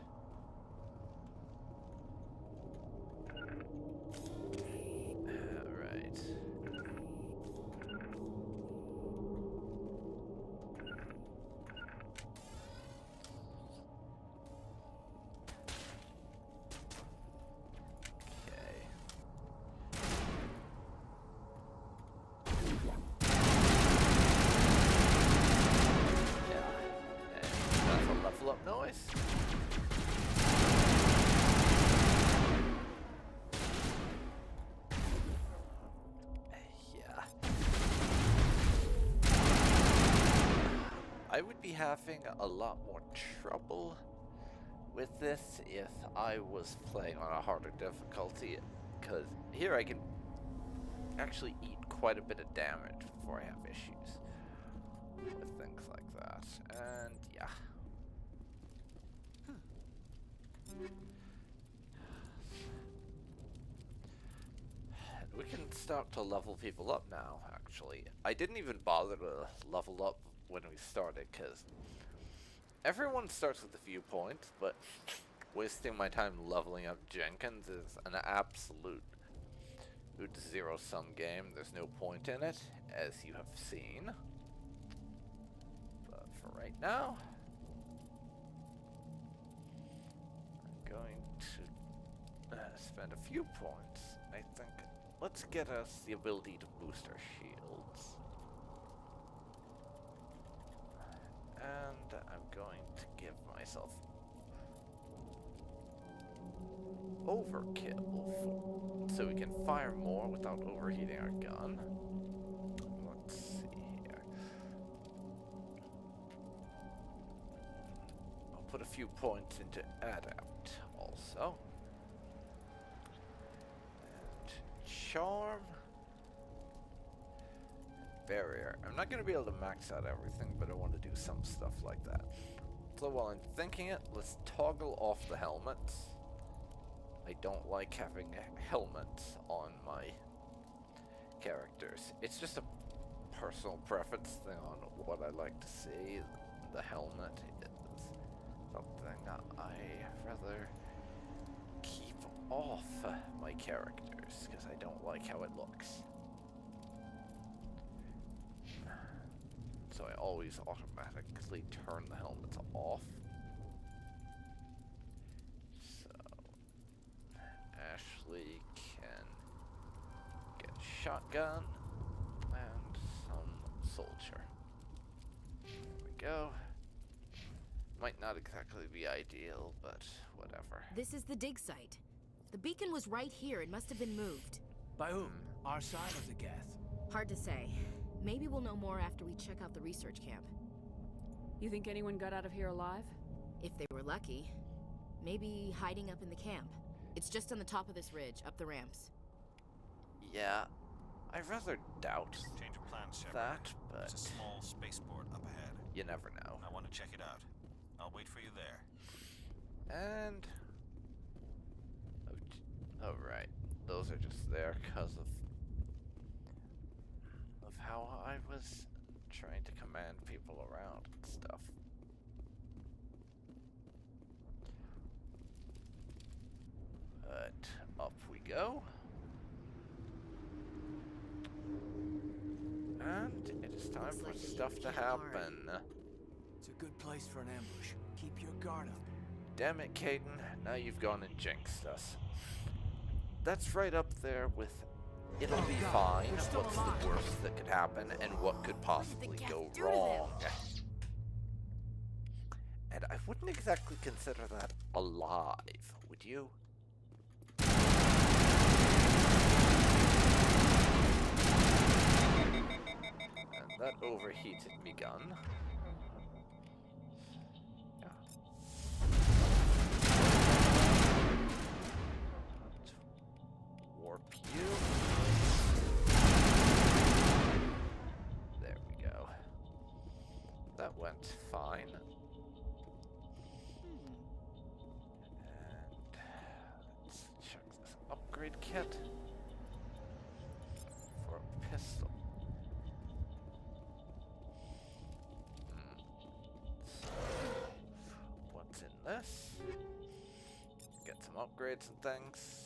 Alright. I would be having a lot more trouble with this if I was playing on a harder difficulty, because here I can actually eat quite a bit of damage before I have issues with things like that, and yeah. We can start to level people up now, actually. I didn't even bother to level up when we started, because everyone starts with a viewpoint, but wasting my time leveling up Jenkins is an absolute zero-sum game. There's no point in it, as you have seen. But for right now, I'm going to spend a few points, I think. Let's get us the ability to boost our shields. And I'm going to give myself overkill so we can fire more without overheating our gun. Let's see here. I'll put a few points into Adapt also. And Charm. Barrier. I'm not going to be able to max out everything, but I want to do some stuff like that. So while I'm thinking it, let's toggle off the helmets. I don't like having helmets on my characters. It's just a personal preference thing on what I like to see. The helmet is something I rather keep off my characters, because I don't like how it looks. So I always automatically turn the helmets off. So Ashley can get shotgun and some soldier. There we go. Might not exactly be ideal, but whatever. This is the dig site. The beacon was right here. It must have been moved. By whom? Our side of the Geth? Hard to say. Maybe we'll know more after we check out the research camp. You think anyone got out of here alive? If they were lucky. Maybe hiding up in the camp. It's just on the top of this ridge, up the ramps. Yeah, I rather doubt Change of plans, Shepard. that, but There's a small spaceport up ahead. you never know. I want to check it out. I'll wait for you there. And oh right, those are just there because of how I was trying to command people around and stuff. But up we go. And it is time Looks for like stuff to hit happen. hard. It's a good place for an ambush. Keep your guard up. Damn it, Caden. Now you've gone and jinxed us. That's right up there with it'll be fine. What's the worst that could happen and what could possibly go wrong? And I wouldn't exactly consider that alive, would you? And that overheated me gun. Warp you. There we go. That went fine. And let's check this upgrade kit for a pistol. So, what's in this? Get some upgrades and things.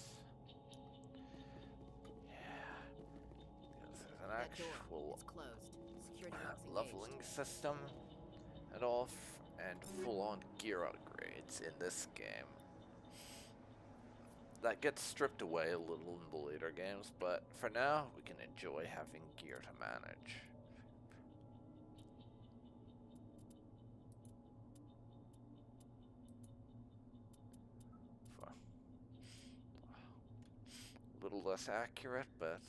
An actual leveling system and all, and full-on gear upgrades in this game. That gets stripped away a little in the later games, but for now we can enjoy having gear to manage. A little less accurate, but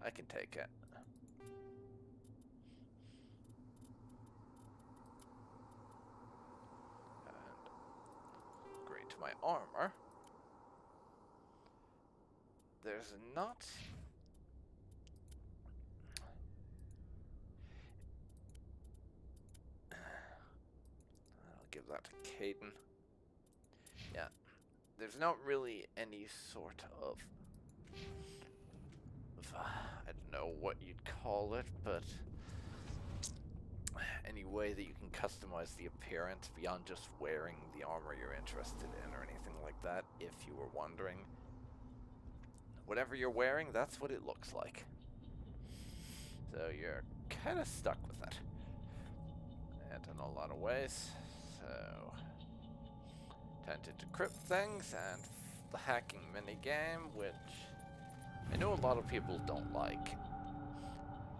I can take it. And great to my armor. There's not... I'll give that to Caden. Yeah. There's not really any sort of I don't know what you'd call it, but any way that you can customize the appearance beyond just wearing the armor you're interested in or anything like that, if you were wondering. Whatever you're wearing, that's what it looks like. So you're kind of stuck with it. And in a lot of ways. So, tend to decrypt things, and the hacking minigame, which I know a lot of people don't like.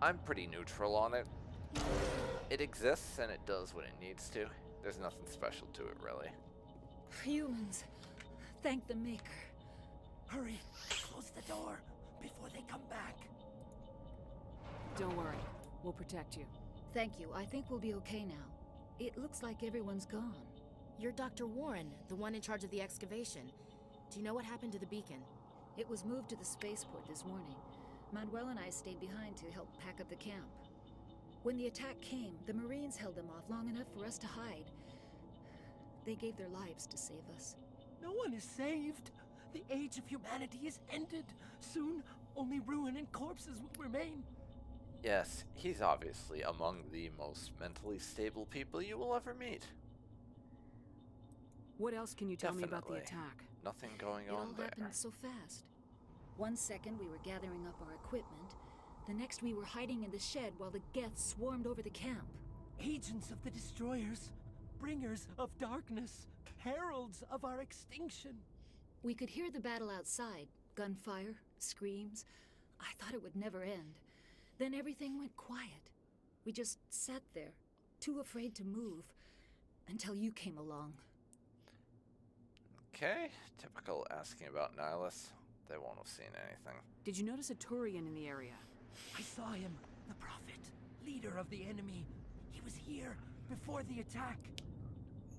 I'm pretty neutral on it. It exists and it does what it needs to. There's nothing special to it, really. Humans, thank the Maker. Hurry, close the door before they come back. Don't worry, we'll protect you. Thank you. I think we'll be okay now. It looks like everyone's gone. You're Dr. Warren, the one in charge of the excavation. Do you know what happened to the beacon? It was moved to the spaceport this morning. Manuel and I stayed behind to help pack up the camp. When the attack came, the Marines held them off long enough for us to hide. They gave their lives to save us. No one is saved. The age of humanity is ended. Soon, only ruin and corpses will remain. Yes, he's obviously among the most mentally stable people you will ever meet. What else can you tell me about the attack? Nothing going on there. It all happened so fast. One second we were gathering up our equipment, the next we were hiding in the shed while the Geth swarmed over the camp. Agents of the Destroyers, bringers of darkness, heralds of our extinction. We could hear the battle outside. Gunfire, screams. I thought it would never end. Then everything went quiet. We just sat there, too afraid to move, until you came along. Okay, typical asking about Nihilus. They won't have seen anything. Did you notice a Turian in the area? I saw him, the Prophet, leader of the enemy. He was here before the attack.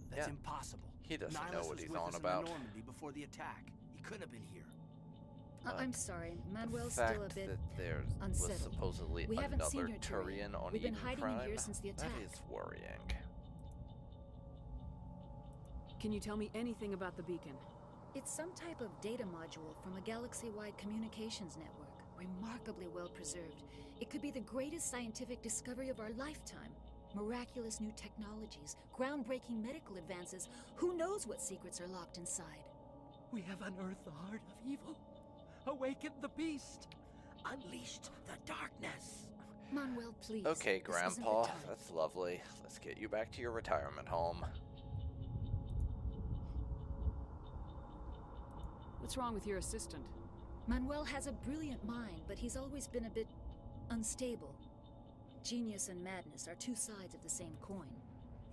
That's impossible. He doesn't Nihilus know what was he's with on us in about. the Normandy before the attack. He could have been here. I'm sorry, Manuel's The fact still a bit that there unsettled. was supposedly We haven't seen another your Turian on We've been Eden hiding Prime, in here since the attack. that is worrying. Can you tell me anything about the beacon? It's some type of data module from a galaxy-wide communications network, remarkably well preserved. It could be the greatest scientific discovery of our lifetime. Miraculous new technologies, groundbreaking medical advances. Who knows what secrets are locked inside? We have unearthed the heart of evil, awakened the beast, unleashed the darkness. Manuel, please. Okay, this isn't the Grandpa, time. that's lovely. Let's get you back to your retirement home. What's wrong with your assistant? Manuel has a brilliant mind, but he's always been a bit unstable. Genius and madness are two sides of the same coin.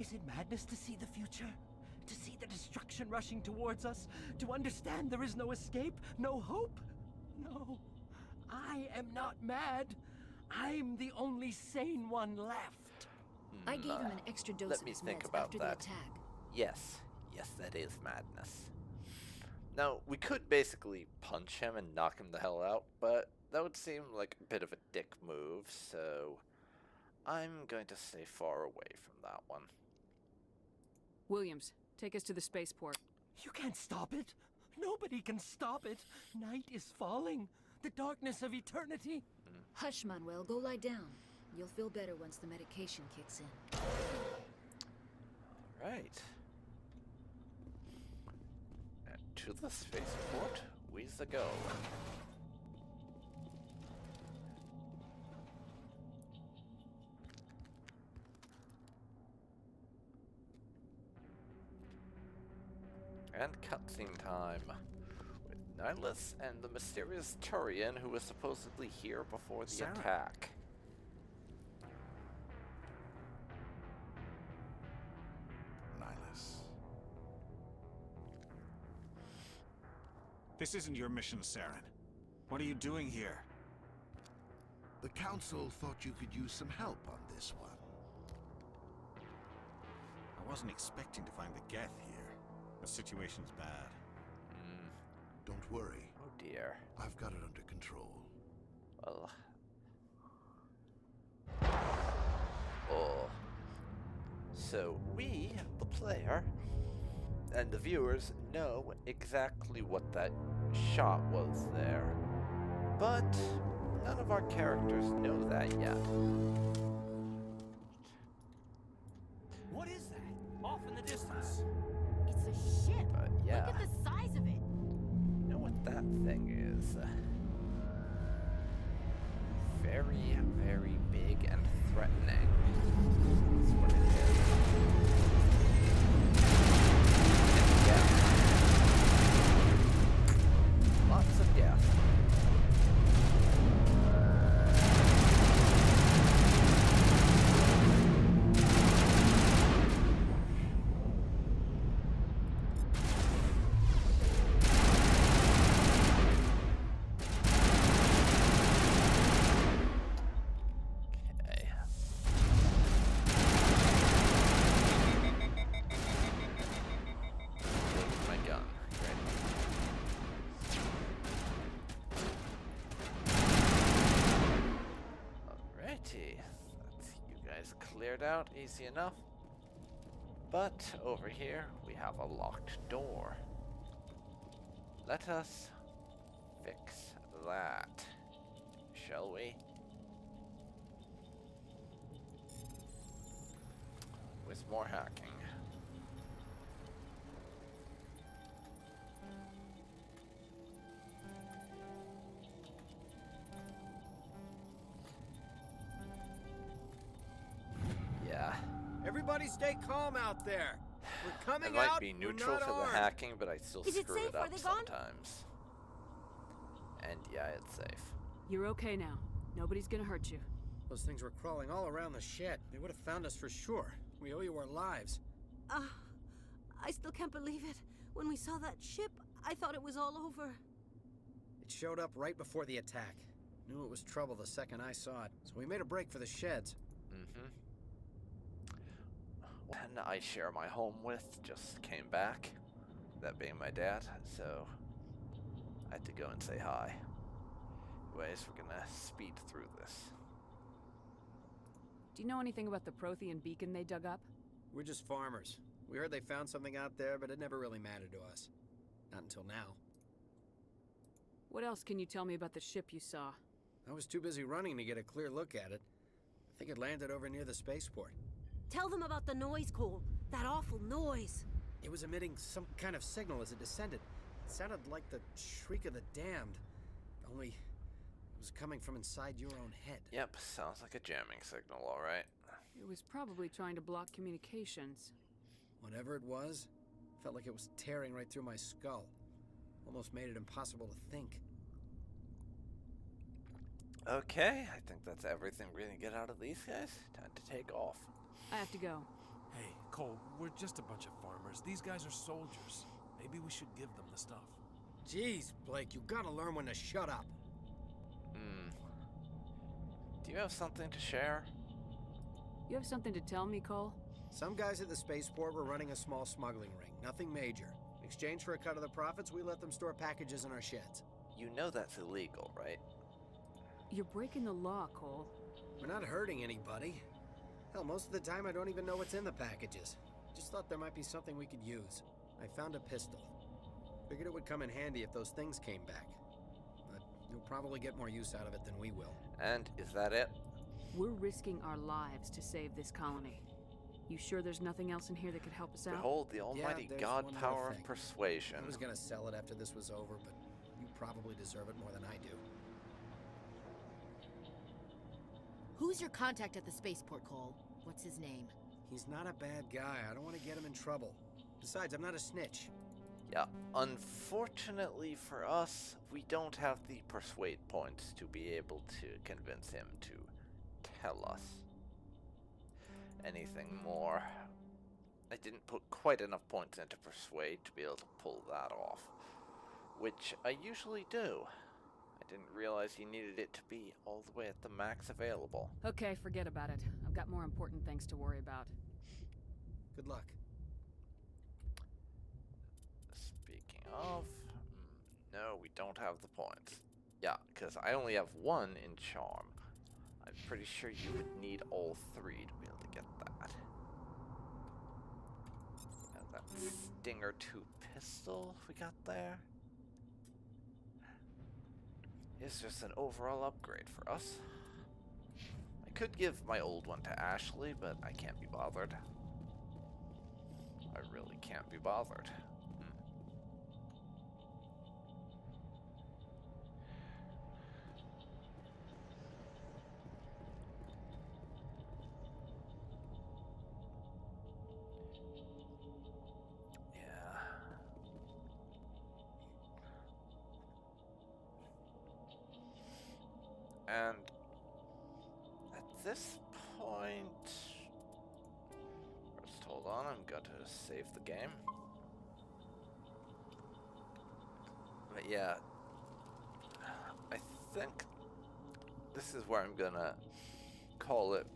Is it madness to see the future? To see the destruction rushing towards us? To understand there is no escape? No hope? No. I am not mad. I'm the only sane one left. I gave him an extra dose Let of me his think meds about after that. the attack. Yes, that is madness. Now, we could basically punch him and knock him the hell out, but that would seem like a bit of a dick move, so I'm going to stay far away from that one. Williams, take us to the spaceport. You can't stop it. Nobody can stop it. Night is falling. The darkness of eternity. Hush, Manuel. Go lie down. You'll feel better once the medication kicks in. Right. And to the spaceport we go. And cutscene time, with Nihilus and the mysterious Turian who was supposedly here before the Sarah. attack. Nihilus. This isn't your mission, Saren. What are you doing here? The Council thought you could use some help on this one. I wasn't expecting to find the Geth here. The situation's bad. Don't worry. Oh dear. I've got it under control. Well. Oh. So we, the player, and the viewers know exactly what that shot was there. But none of our characters know that yet. What is that? Off in the distance. It's a ship. But yeah. Look at the size of it. You know what that thing is? Very, very big and threatening. That's what it is. And gas. Lots of gas. Okay. Take my gun. Alrighty. That's you guys cleared out easy enough. But over here we have a locked door. Let us fix that, shall we? With more hacking. Everybody stay calm out there. We're coming I out. might be neutral we're not to the armed. hacking, but I still Is it screw safe? it Are up they gone? sometimes. And yeah, it's safe. You're okay now. Nobody's gonna hurt you. Those things were crawling all around the shed. They would have found us for sure. We owe you our lives. I still can't believe it. When we saw that ship, I thought it was all over. It showed up right before the attack. Knew it was trouble the second I saw it, so we made a break for the sheds. And I share my home with just came back, that being my dad, so I had to go and say hi. Anyways, we're gonna speed through this. Do you know anything about the Prothean beacon they dug up? We're just farmers. We heard they found something out there, but it never really mattered to us. Not until now. What else can you tell me about the ship you saw? I was too busy running to get a clear look at it. I think it landed over near the spaceport. Tell them about the noise, Cole. That awful noise. It was emitting some kind of signal as it descended. It sounded like the shriek of the damned. Only it was coming from inside your own head. Yep, sounds like a jamming signal, alright. It was probably trying to block communications. Whatever it was, felt like it was tearing right through my skull. Almost made it impossible to think. Okay, I think that's everything we're gonna get out of these guys. Time to take off. I have to go. Hey, Cole, we're just a bunch of farmers. These guys are soldiers. Maybe we should give them the stuff. Jeez, Blake, you gotta learn when to shut up. Do you have something to share? You have something to tell me, Cole? Some guys at the spaceport were running a small smuggling ring. Nothing major. In exchange for a cut of the profits, we let them store packages in our sheds. You know that's illegal, right? You're breaking the law, Cole. We're not hurting anybody. Hell, most of the time I don't even know what's in the packages. Just thought there might be something we could use. I found a pistol. Figured it would come in handy if those things came back. But you'll probably get more use out of it than we will. And is that it? We're risking our lives to save this colony. You sure there's nothing else in here that could help us out? Behold the almighty god power of persuasion. I was gonna sell it after this was over, but you probably deserve it more than I do. Who's your contact at the spaceport, Cole? What's his name? He's not a bad guy. I don't want to get him in trouble. Besides, I'm not a snitch. Yeah, unfortunately for us, we don't have the persuade points to be able to convince him to tell us anything more. I didn't put quite enough points into persuade to be able to pull that off, which I usually do. I didn't realize you needed it to be all the way at the max available. Okay, forget about it. I've got more important things to worry about. Good luck. Speaking of, no, we don't have the points. Yeah, because I only have one in charm. I'm pretty sure you would need all three to be able to get that. And that Stinger 2 pistol we got there is just an overall upgrade for us. I could give my old one to Ashley, but I can't be bothered. I really can't be bothered. And at this point, first hold on, I'm going to save the game. But yeah, I think this is where I'm gonna call it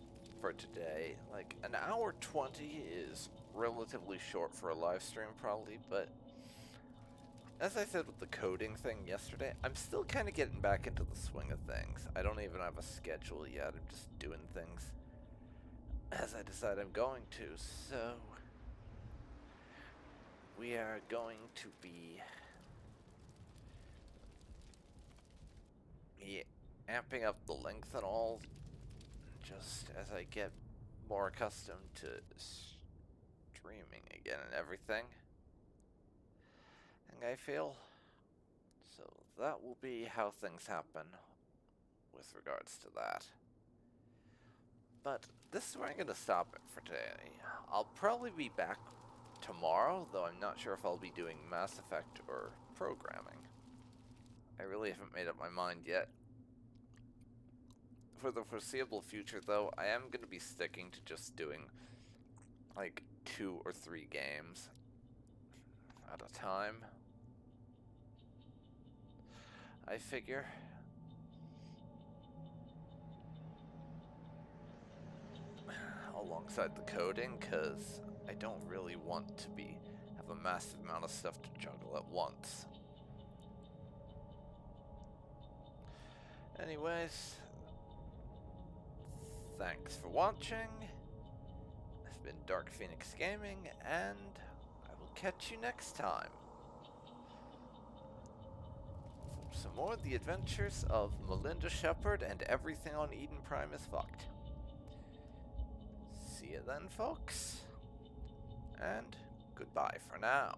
for today. Like, an hour 20 is relatively short for a live stream probably, but as I said with the coding thing yesterday, I'm still kind of getting back into the swing of things. I don't even have a schedule yet. I'm just doing things as I decide I'm going to. So we are going to be amping up the length and all, just as I get more accustomed to streaming again and everything. I feel. So that will be how things happen with regards to that. But this is where I'm going to stop it for today. I'll probably be back tomorrow, though I'm not sure if I'll be doing Mass Effect or programming. I really haven't made up my mind yet. For the foreseeable future, though, I am going to be sticking to just doing like 2 or 3 games at a time, I figure. Alongside the coding, because I don't really want to have a massive amount of stuff to juggle at once. Anyways, thanks for watching. It's been Dark Phoenix Gaming, and I will catch you next time for some more of the adventures of Melinda Shepard and everything on Eden Prime is fucked. See you then, folks, and goodbye for now.